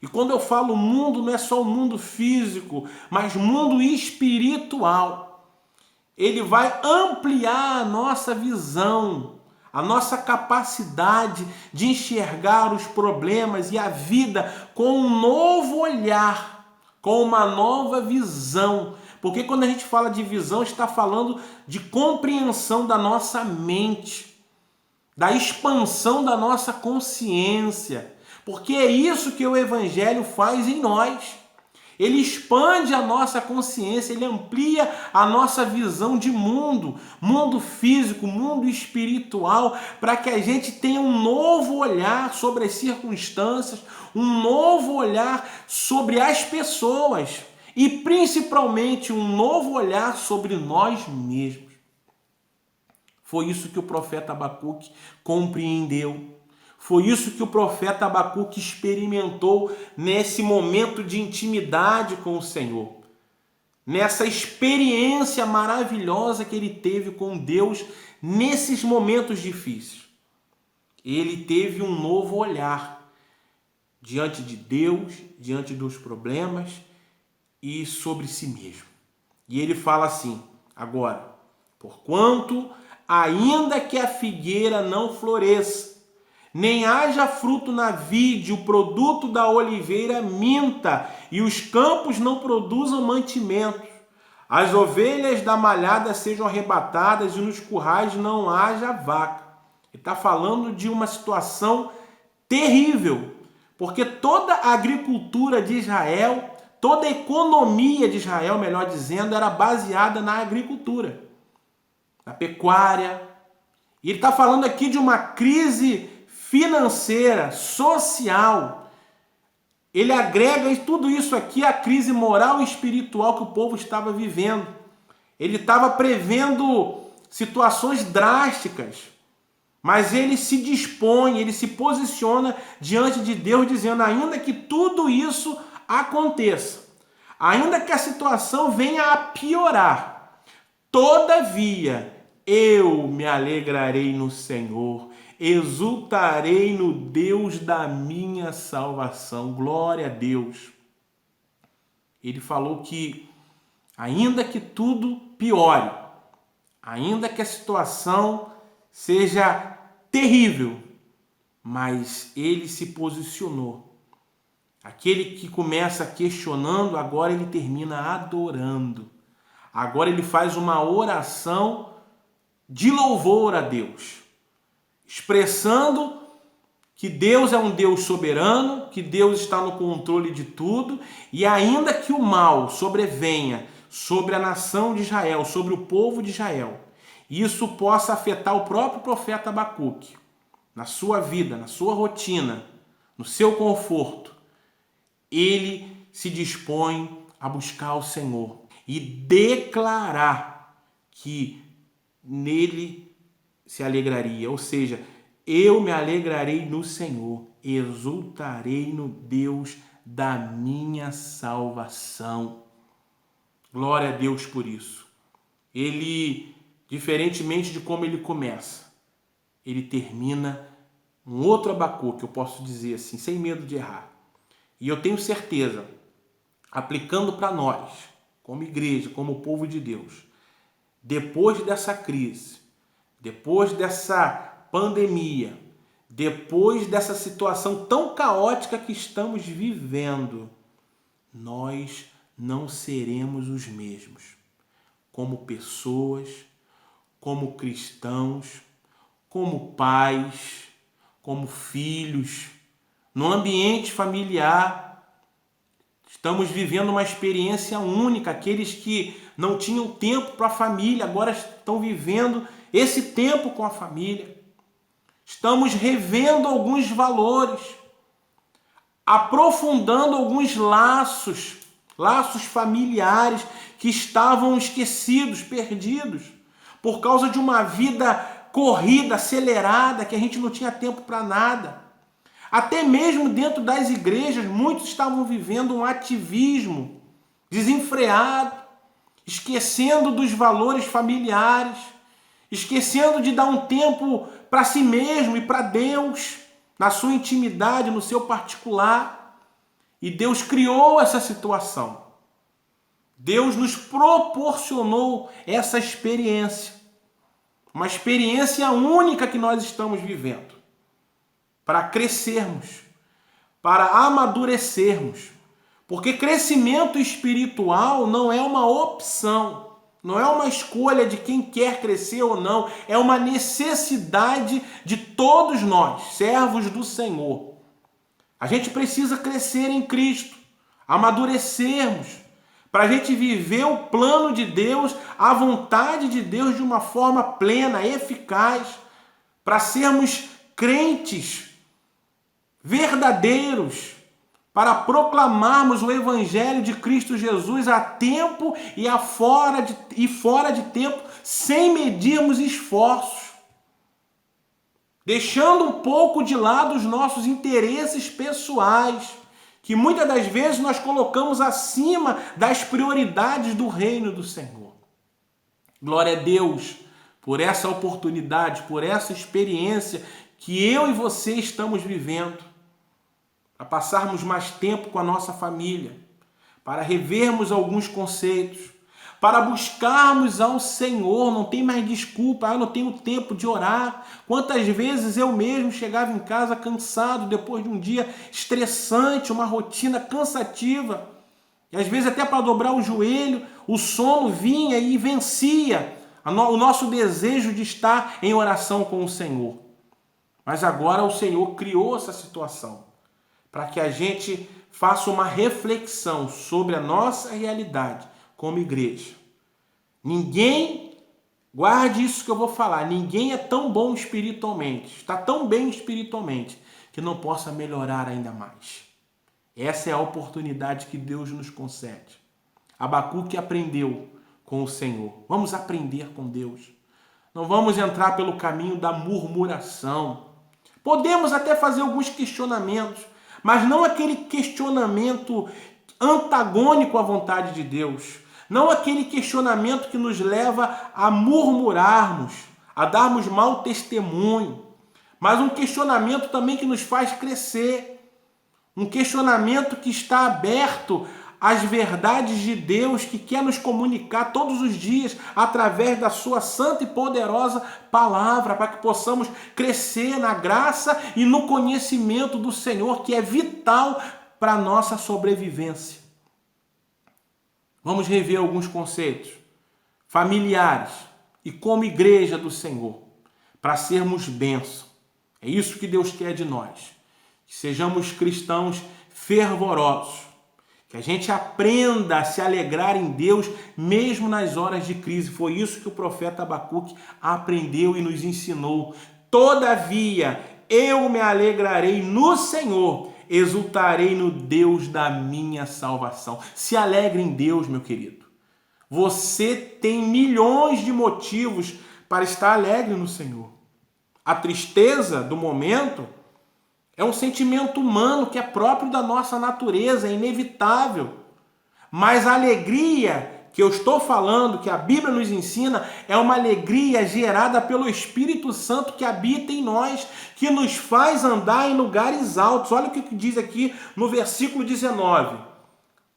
Speaker 5: E quando eu falo mundo, não é só o mundo físico, mas mundo espiritual. Ele vai ampliar a nossa visão, a nossa capacidade de enxergar os problemas e a vida com um novo olhar, com uma nova visão. Porque quando a gente fala de visão, está falando de compreensão da nossa mente, da expansão da nossa consciência. Porque é isso que o Evangelho faz em nós. Ele expande a nossa consciência, ele amplia a nossa visão de mundo, mundo físico, mundo espiritual, para que a gente tenha um novo olhar sobre as circunstâncias, um novo olhar sobre as pessoas e principalmente um novo olhar sobre nós mesmos. Foi isso que o profeta Abacuque compreendeu. Foi isso que o profeta Abacuque experimentou nesse momento de intimidade com o Senhor. Nessa experiência maravilhosa que ele teve com Deus nesses momentos difíceis. Ele teve um novo olhar diante de Deus, diante dos problemas e sobre si mesmo. E ele fala assim, agora, porquanto ainda que a figueira não floresça, nem haja fruto na vide, o produto da oliveira minta, e os campos não produzam mantimentos. As ovelhas da malhada sejam arrebatadas, e nos currais não haja vaca. Ele está falando de uma situação terrível, porque toda a agricultura de Israel, toda a economia de Israel, melhor dizendo, era baseada na agricultura, na pecuária. E ele está falando aqui de uma crise financeira, social. Ele agrega tudo isso aqui à crise moral e espiritual que o povo estava vivendo. Ele estava prevendo situações drásticas, mas ele se dispõe, ele se posiciona diante de Deus dizendo, ainda que tudo isso aconteça, ainda que a situação venha a piorar, todavia eu me alegrarei no Senhor, exultarei no Deus da minha salvação. Glória a Deus. Ele falou que ainda que tudo piore, ainda que a situação seja terrível, mas ele se posicionou. Aquele que começa questionando, agora ele termina adorando. Agora ele faz uma oração de louvor a Deus, expressando que Deus é um Deus soberano, que Deus está no controle de tudo, e ainda que o mal sobrevenha sobre a nação de Israel, sobre o povo de Israel, isso possa afetar o próprio profeta Abacuque, na sua vida, na sua rotina, no seu conforto, ele se dispõe a buscar o Senhor e declarar que nele se alegraria, ou seja, eu me alegrarei no Senhor, exultarei no Deus da minha salvação. Glória a Deus por isso. Ele, diferentemente de como ele começa, ele termina um outro Abacuque, eu posso dizer assim, sem medo de errar. E eu tenho certeza, aplicando para nós, como igreja, como povo de Deus, depois dessa crise, depois dessa pandemia, depois dessa situação tão caótica que estamos vivendo, nós não seremos os mesmos. Como pessoas, como cristãos, como pais, como filhos, no ambiente familiar. Estamos vivendo uma experiência única. Aqueles que não tinham tempo para a família, agora estão vivendo esse tempo com a família. Estamos revendo alguns valores, aprofundando alguns laços familiares que estavam esquecidos, perdidos, por causa de uma vida corrida, acelerada, que a gente não tinha tempo para nada. Até mesmo dentro das igrejas, muitos estavam vivendo um ativismo desenfreado, esquecendo dos valores familiares, esquecendo de dar um tempo para si mesmo e para Deus, na sua intimidade, no seu particular. E Deus criou essa situação. Deus nos proporcionou essa experiência. Uma experiência única que nós estamos vivendo. Para crescermos, para amadurecermos. Porque crescimento espiritual não é uma opção, não é uma escolha de quem quer crescer ou não, é uma necessidade de todos nós, servos do Senhor. A gente precisa crescer em Cristo, amadurecermos, para a gente viver o plano de Deus, a vontade de Deus de uma forma plena, eficaz, para sermos crentes verdadeiros, para proclamarmos o Evangelho de Cristo Jesus a tempo e fora de tempo, sem medirmos esforços, deixando um pouco de lado os nossos interesses pessoais, que muitas das vezes nós colocamos acima das prioridades do reino do Senhor. Glória a Deus por essa oportunidade, por essa experiência que eu e você estamos vivendo, para passarmos mais tempo com a nossa família, para revermos alguns conceitos, para buscarmos ao Senhor. Não tem mais desculpa, eu não tenho tempo de orar. Quantas vezes eu mesmo chegava em casa cansado, depois de um dia estressante, uma rotina cansativa, e às vezes até para dobrar o joelho, o sono vinha e vencia o nosso desejo de estar em oração com o Senhor. Mas agora o Senhor criou essa situação para que a gente faça uma reflexão sobre a nossa realidade como igreja. Ninguém, guarde isso que eu vou falar, ninguém é tão bom espiritualmente, está tão bem espiritualmente, que não possa melhorar ainda mais. Essa é a oportunidade que Deus nos concede. Abacuque aprendeu com o Senhor. Vamos aprender com Deus. Não vamos entrar pelo caminho da murmuração. Podemos até fazer alguns questionamentos, mas não aquele questionamento antagônico à vontade de Deus. Não aquele questionamento que nos leva a murmurarmos, a darmos mau testemunho, mas um questionamento também que nos faz crescer. Um questionamento que está aberto às verdades de Deus, que quer nos comunicar todos os dias através da sua santa e poderosa palavra, para que possamos crescer na graça e no conhecimento do Senhor, que é vital para a nossa sobrevivência. Vamos rever alguns conceitos familiares e como igreja do Senhor, para sermos bênção. É isso que Deus quer de nós, que sejamos cristãos fervorosos, que a gente aprenda a se alegrar em Deus mesmo nas horas de crise. Foi isso que o profeta Abacuque aprendeu e nos ensinou. Todavia, eu me alegrarei no Senhor, exultarei no Deus da minha salvação. Se alegre em Deus, meu querido. Você tem milhões de motivos para estar alegre no Senhor. A tristeza do momento é um sentimento humano que é próprio da nossa natureza, é inevitável. Mas a alegria que eu estou falando, que a Bíblia nos ensina, é uma alegria gerada pelo Espírito Santo que habita em nós, que nos faz andar em lugares altos. Olha o que diz aqui no versículo 19. O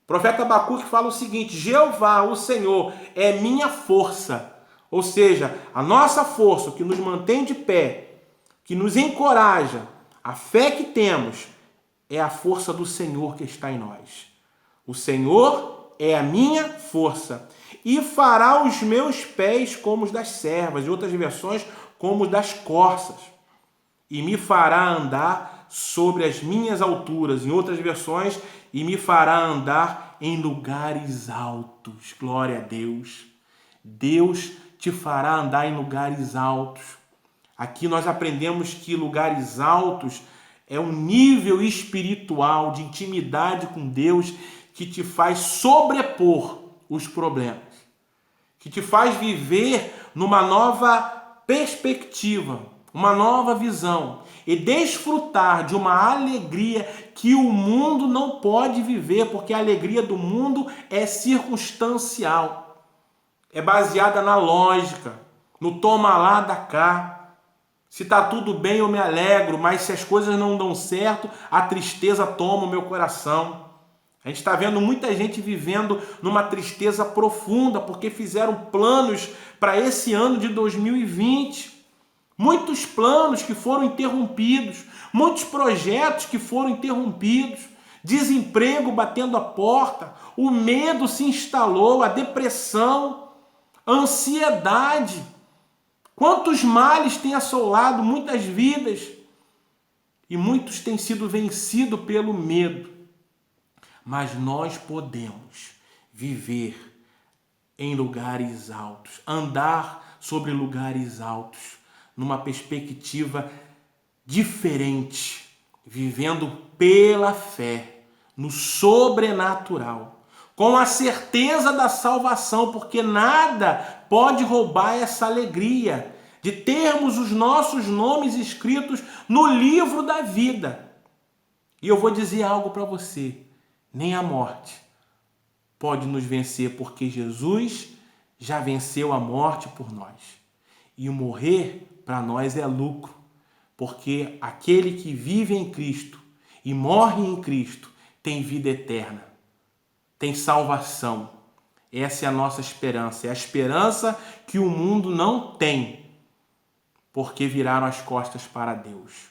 Speaker 5: profeta Abacuque fala o seguinte: Jeová, o Senhor, é minha força. Ou seja, a nossa força, o que nos mantém de pé, que nos encoraja, a fé que temos, é a força do Senhor que está em nós. O Senhor é a minha força e fará os meus pés como os das servas, em outras versões, como os das corças, e me fará andar sobre as minhas alturas, em outras versões, e me fará andar em lugares altos. Glória a Deus. Deus te fará andar em lugares altos. Aqui nós aprendemos que lugares altos é um nível espiritual de intimidade com Deus que te faz sobrepor os problemas, que te faz viver numa nova perspectiva, uma nova visão e desfrutar de uma alegria que o mundo não pode viver, porque a alegria do mundo é circunstancial, é baseada na lógica, no toma lá da cá. Se está tudo bem, eu me alegro, mas se as coisas não dão certo, a tristeza toma o meu coração. A gente está vendo muita gente vivendo numa tristeza profunda, porque fizeram planos para esse ano de 2020. Muitos planos que foram interrompidos, muitos projetos que foram interrompidos, desemprego batendo a porta, o medo se instalou, a depressão, a ansiedade. Quantos males têm assolado muitas vidas e muitos têm sido vencidos pelo medo. Mas nós podemos viver em lugares altos, andar sobre lugares altos, numa perspectiva diferente, vivendo pela fé, no sobrenatural, com a certeza da salvação, porque nada pode roubar essa alegria de termos os nossos nomes escritos no livro da vida. E eu vou dizer algo para você: nem a morte pode nos vencer, porque Jesus já venceu a morte por nós. E o morrer para nós é lucro, porque aquele que vive em Cristo e morre em Cristo tem vida eterna, tem salvação. Essa é a nossa esperança, é a esperança que o mundo não tem, porque viraram as costas para Deus.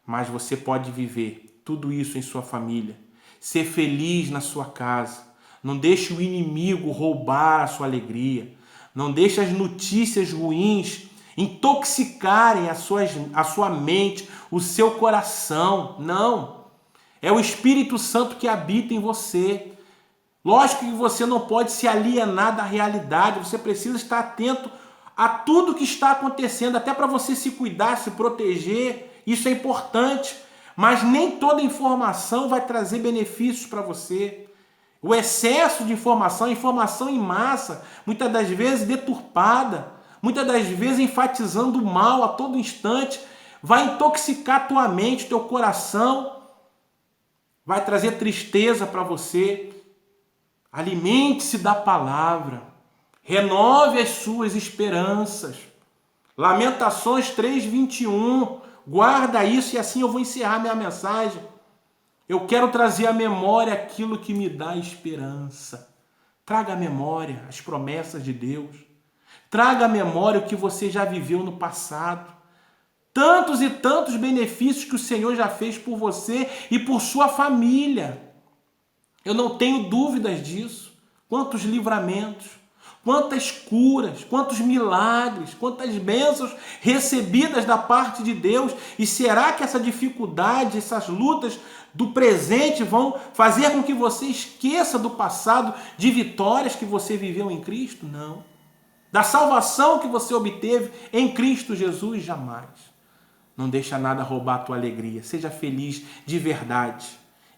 Speaker 5: Mas você pode viver tudo isso em sua família, ser feliz na sua casa. Não deixe o inimigo roubar a sua alegria. Não deixe as notícias ruins intoxicarem a sua mente, o seu coração. Não. É o Espírito Santo que habita em você. Lógico que você não pode se alienar da realidade, você precisa estar atento a tudo que está acontecendo, até para você se cuidar, se proteger, isso é importante. Mas nem toda informação vai trazer benefícios para você. O excesso de informação, informação em massa, muitas das vezes deturpada, muitas das vezes enfatizando o mal a todo instante, vai intoxicar tua mente, teu coração, vai trazer tristeza para você. Alimente-se da palavra, renove as suas esperanças. Lamentações 3:21, guarda isso e assim eu vou encerrar minha mensagem. Eu quero trazer à memória aquilo que me dá esperança. Traga à memória as promessas de Deus. Traga à memória o que você já viveu no passado. Tantos e tantos benefícios que o Senhor já fez por você e por sua família. Eu não tenho dúvidas disso. Quantos livramentos, quantas curas, quantos milagres, quantas bênçãos recebidas da parte de Deus. E será que essa dificuldade, essas lutas do presente vão fazer com que você esqueça do passado, de vitórias que você viveu em Cristo? Não. Da salvação que você obteve em Cristo Jesus? Jamais. Não deixa nada roubar a tua alegria. Seja feliz de verdade.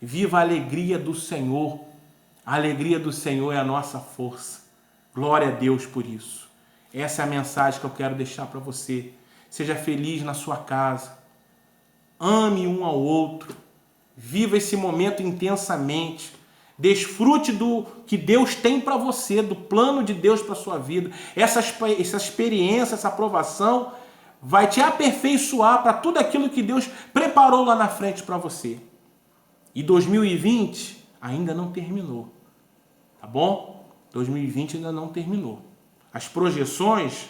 Speaker 5: Viva a alegria do Senhor. A alegria do Senhor é a nossa força. Glória a Deus por isso. Essa é a mensagem que eu quero deixar para você. Seja feliz na sua casa. Ame um ao outro. Viva esse momento intensamente. Desfrute do que Deus tem para você, do plano de Deus para a sua vida. Essa experiência, essa aprovação vai te aperfeiçoar para tudo aquilo que Deus preparou lá na frente para você. E 2020 ainda não terminou. Tá bom? 2020 ainda não terminou. As projeções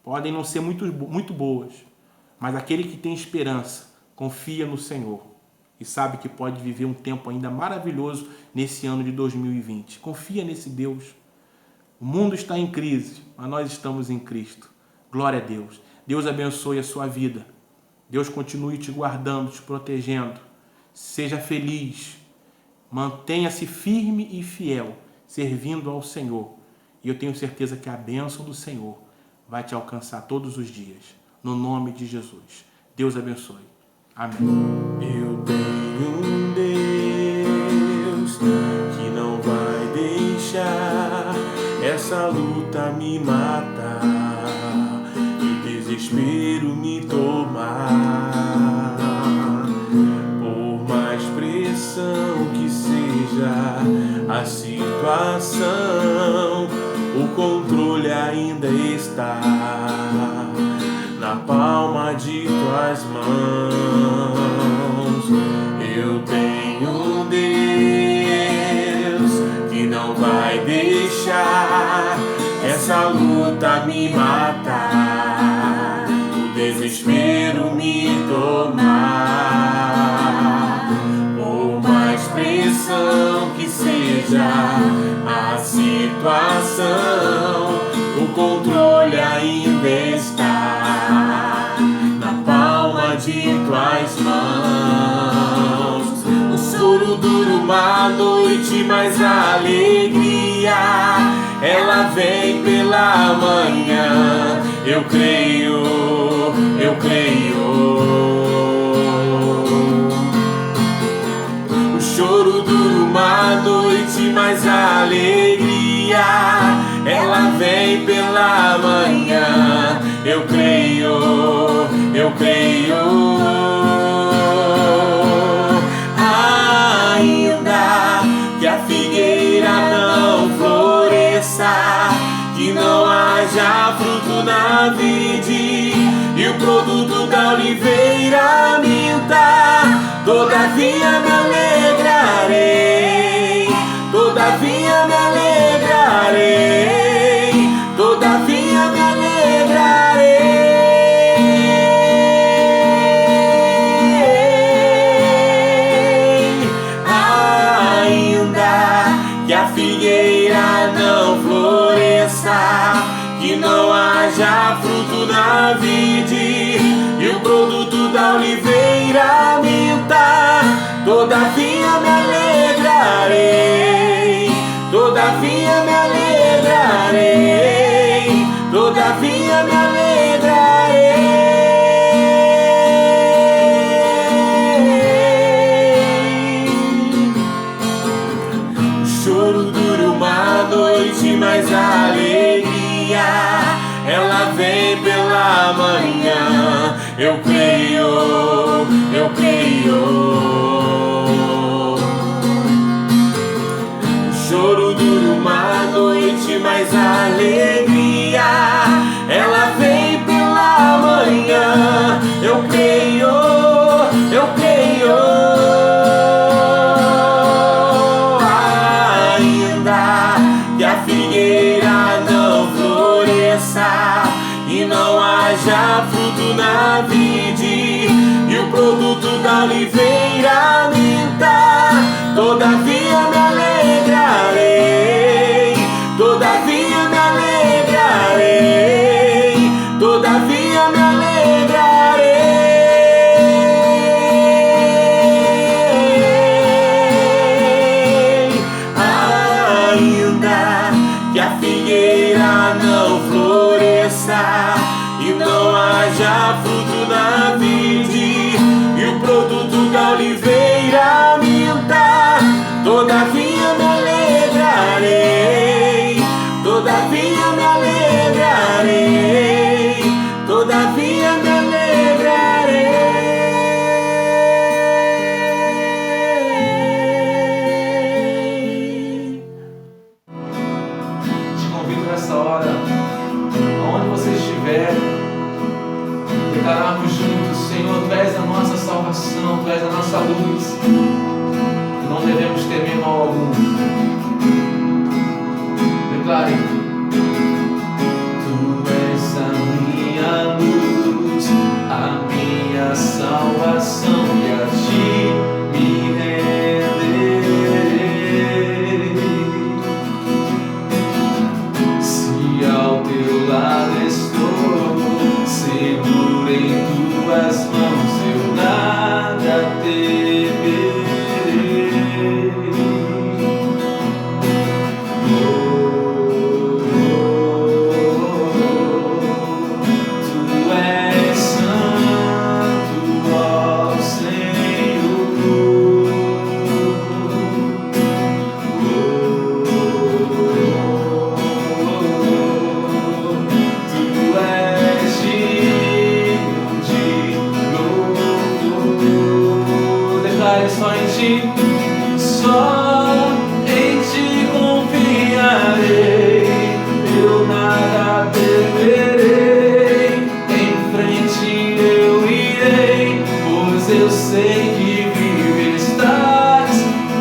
Speaker 5: podem não ser muito boas, mas aquele que tem esperança, confia no Senhor e sabe que pode viver um tempo ainda maravilhoso nesse ano de 2020. Confia nesse Deus. O mundo está em crise, mas nós estamos em Cristo. Glória a Deus. Deus abençoe a sua vida. Deus continue te guardando, te protegendo. Seja feliz. Mantenha-se firme e fiel, servindo ao Senhor. E eu tenho certeza que a bênção do Senhor vai te alcançar todos os dias. No nome de Jesus. Deus abençoe. Amém.
Speaker 6: Eu tenho um Deus que não vai deixar essa luta me matar e o desespero me tomar. Por mais pressão que seja a situação, o controle ainda está na palma de tuas mãos. Eu tenho um Deus que não vai deixar essa luta me matar, o desespero me tomar. Por mais pressão que seja a situação, o controle ainda está na palma de tuas mãos. O choro dura uma noite, mas a alegria ela vem pela manhã. Eu creio, eu creio. O choro dura uma noite, mas a alegria ela vem pela manhã. Eu creio, eu creio. Ainda que a figueira não floresça, que não haja fruto na vide e o produto da oliveira minta, todavia me alegrarei, todavia me alegrarei, todavia me alegrarei. Ainda que a figueira não floresça, que não haja fruto na na vide e o produto da oliveira minta. Todavia me alegrarei, todavia me alegrarei, todavia me alegrarei. O choro dura uma noite, mas a alegria ela vem pela manhã. Eu creio, eu creio. O choro dura uma noite, mas a alegria ela vem pela manhã. Eu creio, eu creio. Ainda que a figueira não floresça e não haja fruto na vide e o produto da oliveira minta, todavia me alegrarei, todavia me alegrarei, todavia me alegrarei. Ainda que a figueira não floresça e não haja fruto na vide e o produto da oliveira minta, todavia me alegrarei, todavia me alegrarei, todavia me alegrarei.
Speaker 7: Te convido nessa hora, aonde você estiver, declararmos juntos: Senhor, Tu és a nossa salvação, Tu és a nossa luz, não devemos temer mal algum. Declare: Tu és a minha luz, a minha salvação, e a Ti me renderei. Se ao Teu lado estou, seguro em Tuas mãos, eu nada temerei. Tu és santo, ó Senhor. Tu és digno de louvor. Declare: só em Ti, só em Ti confiarei, eu nada temerei, em frente eu irei, pois eu sei que vive estás,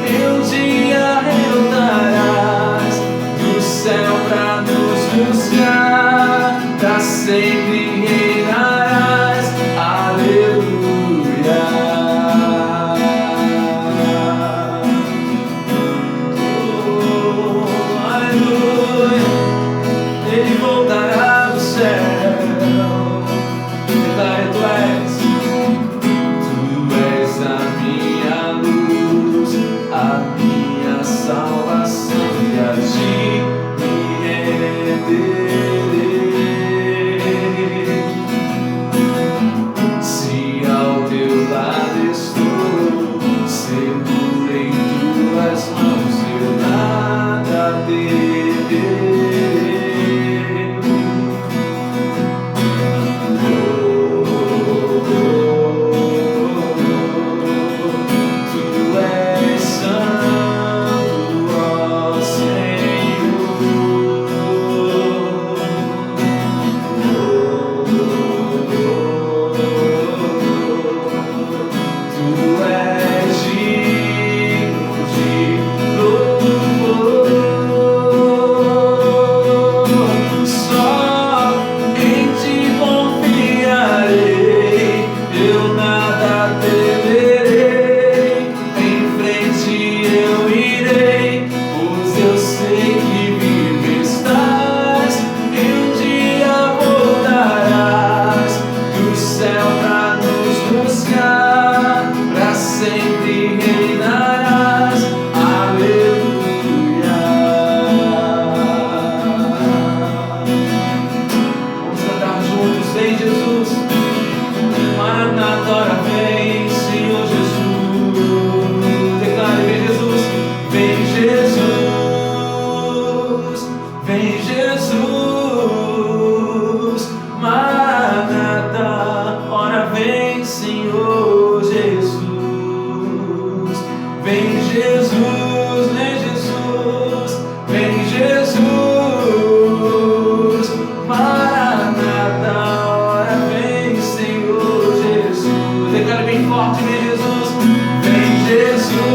Speaker 7: e um dia retornarás do céu pra nos buscar, pra sempre reinarás. Aleluia. Aleluia, Ele voltará do céu. Declare: Tu és a forte, vem Jesus, vem Jesus,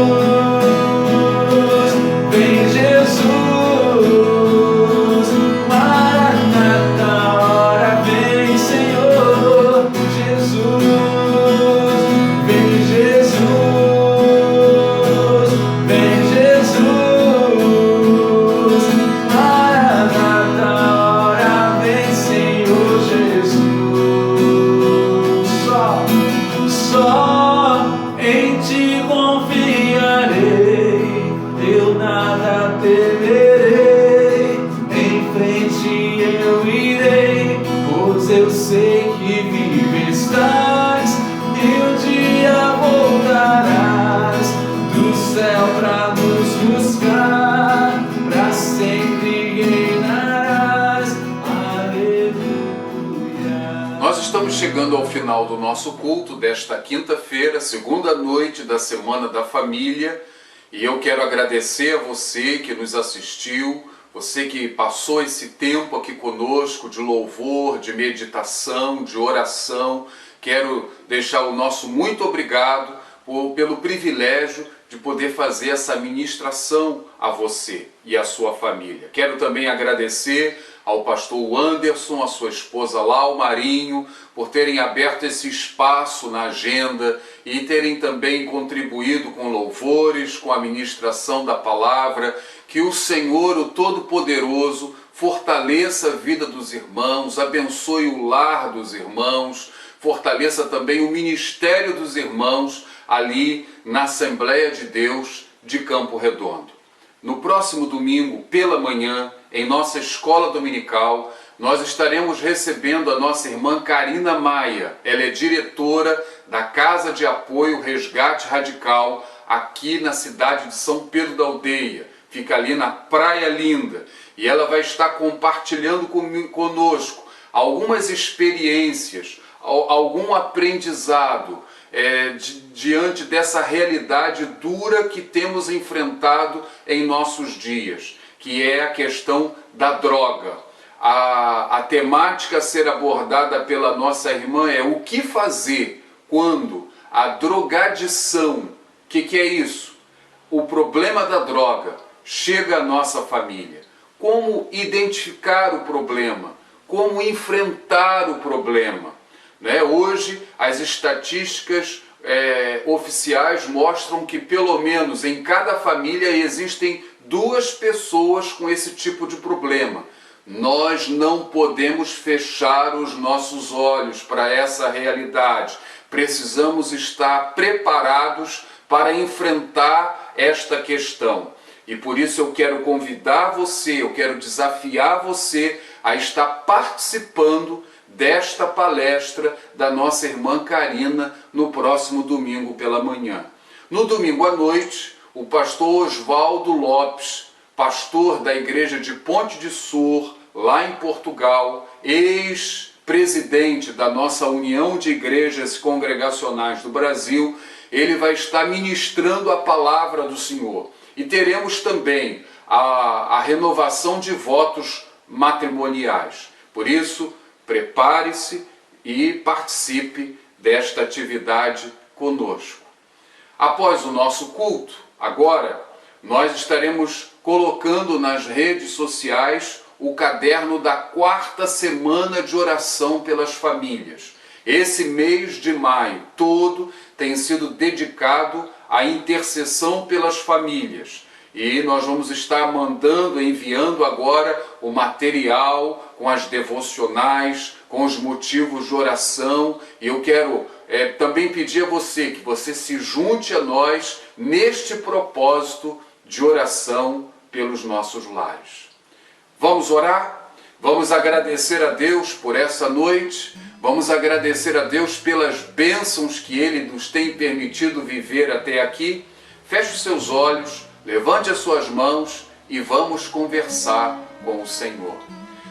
Speaker 7: vem Jesus, Maranata, hora vem Senhor, Jesus, vem Jesus, vem Jesus, Maranata, hora vem Senhor Jesus. Só em ti confiarei, eu nada temerei, em frente eu irei, pois eu sei que vive estás, e um dia voltarás do céu pra nos buscar, pra sempre reinarás, aleluia.
Speaker 1: Nós estamos chegando ao final do nosso culto desta quinta-feira, segunda noite da Semana da Família, e eu quero agradecer a você que nos assistiu, você que passou esse tempo aqui conosco de louvor, de meditação, de oração. Quero deixar o nosso muito obrigado pelo privilégio de poder fazer essa ministração a você e a sua família. Quero também agradecer ao pastor Anderson, a sua esposa Lau Marinho, por terem aberto esse espaço na agenda e terem também contribuído com louvores, com a ministração da palavra. Que o Senhor, o Todo-Poderoso, fortaleça a vida dos irmãos, abençoe o lar dos irmãos, fortaleça também o ministério dos irmãos ali na Assembleia de Deus de Campo Redondo. No próximo domingo, pela manhã, em nossa escola dominical, nós estaremos recebendo a nossa irmã Karina Maia. Ela é diretora da Casa de Apoio Resgate Radical aqui na cidade de São Pedro da Aldeia. Fica ali na Praia Linda. E ela vai estar compartilhando conosco algumas experiências, algum aprendizado diante dessa realidade dura que temos enfrentado em nossos dias, que é a questão da droga. A temática a ser abordada pela nossa irmã é o que fazer quando a drogadição, o que é isso? O problema da droga chega à nossa família. Como identificar o problema? Como enfrentar o problema? Hoje, as estatísticas oficiais mostram que pelo menos em cada família existem 2 pessoas com esse tipo de problema. Nós não podemos fechar os nossos olhos para essa realidade. Precisamos estar preparados para enfrentar esta questão. E por isso eu quero convidar você, eu quero desafiar você a estar participando desta palestra da nossa irmã Karina no próximo domingo pela manhã. No domingo à noite, o pastor Oswaldo Lopes, pastor da igreja de Ponte de Sur, lá em Portugal, ex-presidente da nossa União de Igrejas Congregacionais do Brasil, ele vai estar ministrando a palavra do Senhor. E teremos também a renovação de votos matrimoniais. Por isso, prepare-se e participe desta atividade conosco. Após o nosso culto, agora, nós estaremos colocando nas redes sociais o caderno da 4ª semana de oração pelas famílias. Esse mês de maio todo tem sido dedicado à intercessão pelas famílias. E nós vamos estar enviando agora o material com as devocionais, com os motivos de oração. E eu quero também pedir a você que você se junte a nós neste propósito de oração pelos nossos lares. Vamos orar? Vamos agradecer a Deus por essa noite. Vamos agradecer a Deus pelas bênçãos que Ele nos tem permitido viver até aqui. Feche os seus olhos, levante as suas mãos e vamos conversar com o Senhor.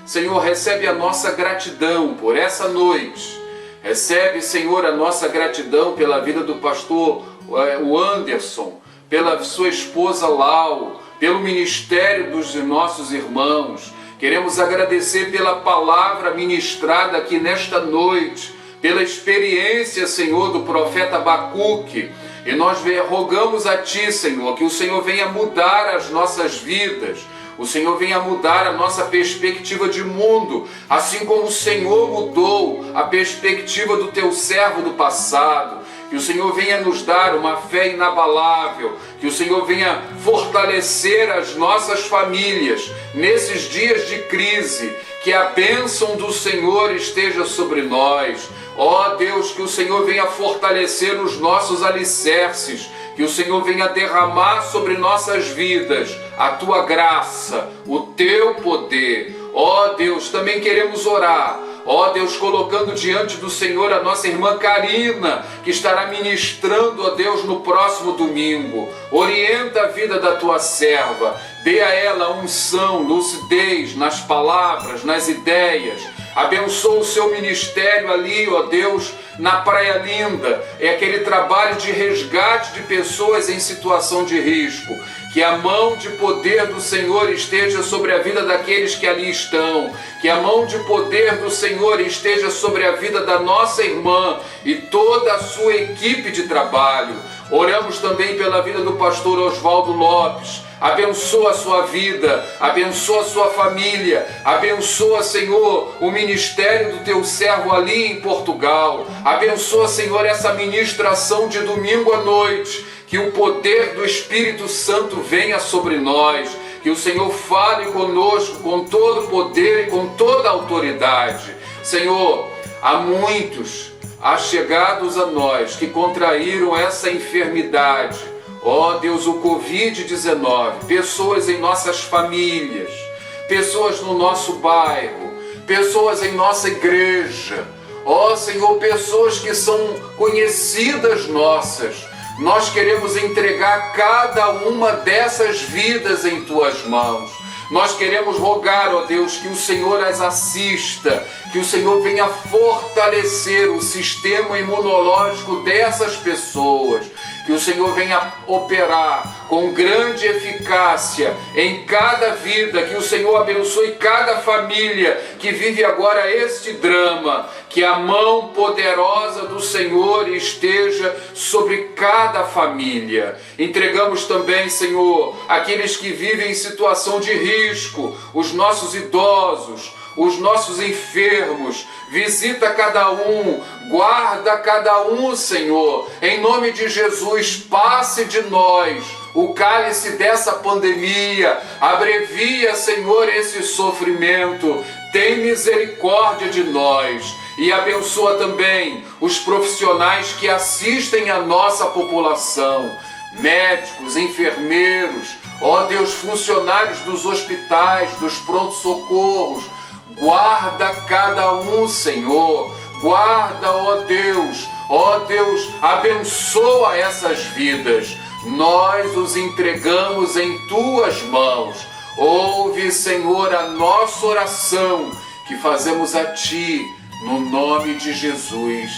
Speaker 1: Senhor, recebe a nossa gratidão por essa noite. Recebe, Senhor, a nossa gratidão pela vida do pastor o Anderson, pela sua esposa Lau, pelo ministério dos nossos irmãos. Queremos agradecer pela palavra ministrada aqui nesta noite, pela experiência, Senhor, do profeta Abacuque. E nós rogamos a Ti, Senhor, que o Senhor venha mudar as nossas vidas, o Senhor venha mudar a nossa perspectiva de mundo, assim como o Senhor mudou a perspectiva do Teu servo do passado. Que o Senhor venha nos dar uma fé inabalável, que o Senhor venha fortalecer as nossas famílias nesses dias de crise, que a bênção do Senhor esteja sobre nós. Ó Deus, que o Senhor venha fortalecer os nossos alicerces, que o Senhor venha derramar sobre nossas vidas a Tua graça, o Teu poder. Ó Deus, também queremos orar, ó Deus, colocando diante do Senhor a nossa irmã Karina, que estará ministrando, ó Deus, no próximo domingo. Orienta a vida da Tua serva, dê a ela unção, lucidez nas palavras, nas ideias. Abençoa o seu ministério ali, ó Deus, na Praia Linda. É aquele trabalho de resgate de pessoas em situação de risco. Que a mão de poder do Senhor esteja sobre a vida daqueles que ali estão. Que a mão de poder do Senhor esteja sobre a vida da nossa irmã e toda a sua equipe de trabalho. Oramos também pela vida do pastor Oswaldo Lopes. Abençoa a sua vida, abençoa a sua família, abençoa, Senhor, o ministério do Teu servo ali em Portugal. Abençoa, Senhor, essa ministração de domingo à noite. Que o poder do Espírito Santo venha sobre nós, que o Senhor fale conosco com todo o poder e com toda a autoridade. Senhor, há muitos achegados a nós que contraíram essa enfermidade, ó Deus, o Covid-19, pessoas em nossas famílias, pessoas no nosso bairro, pessoas em nossa igreja, ó Senhor, pessoas que são conhecidas nossas. Nós queremos entregar cada uma dessas vidas em Tuas mãos. Nós queremos rogar, ó Deus, que o Senhor as assista, que o Senhor venha fortalecer o sistema imunológico dessas pessoas, que o Senhor venha operar com grande eficácia em cada vida, que o Senhor abençoe cada família que vive agora este drama, que a mão poderosa do Senhor esteja sobre cada família. Entregamos também, Senhor, aqueles que vivem em situação de risco, os nossos idosos, os nossos enfermos. Visita cada um, guarda cada um, Senhor. Em nome de Jesus, passe de nós o cálice dessa pandemia. Abrevia, Senhor, esse sofrimento. Tem misericórdia de nós. E abençoa também os profissionais que assistem a nossa população. Médicos, enfermeiros, ó Deus, funcionários dos hospitais, dos pronto-socorros. Guarda cada um, Senhor. Guarda, ó Deus, abençoa essas vidas. Nós os entregamos em Tuas mãos. Ouve, Senhor, a nossa oração que fazemos a Ti, no nome de Jesus.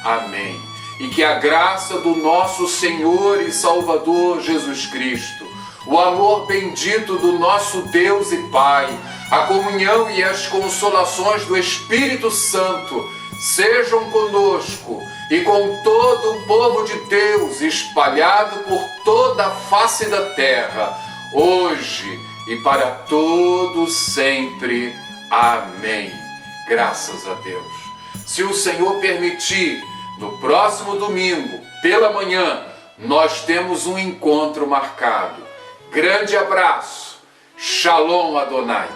Speaker 1: Amém. E que a graça do nosso Senhor e Salvador Jesus Cristo, o amor bendito do nosso Deus e Pai, a comunhão e as consolações do Espírito Santo sejam conosco e com todo o povo de Deus espalhado por toda a face da terra, hoje e para todo sempre. Amém. Graças a Deus. Se o Senhor permitir, no próximo domingo, pela manhã, nós temos um encontro marcado. Grande abraço. Shalom Adonai.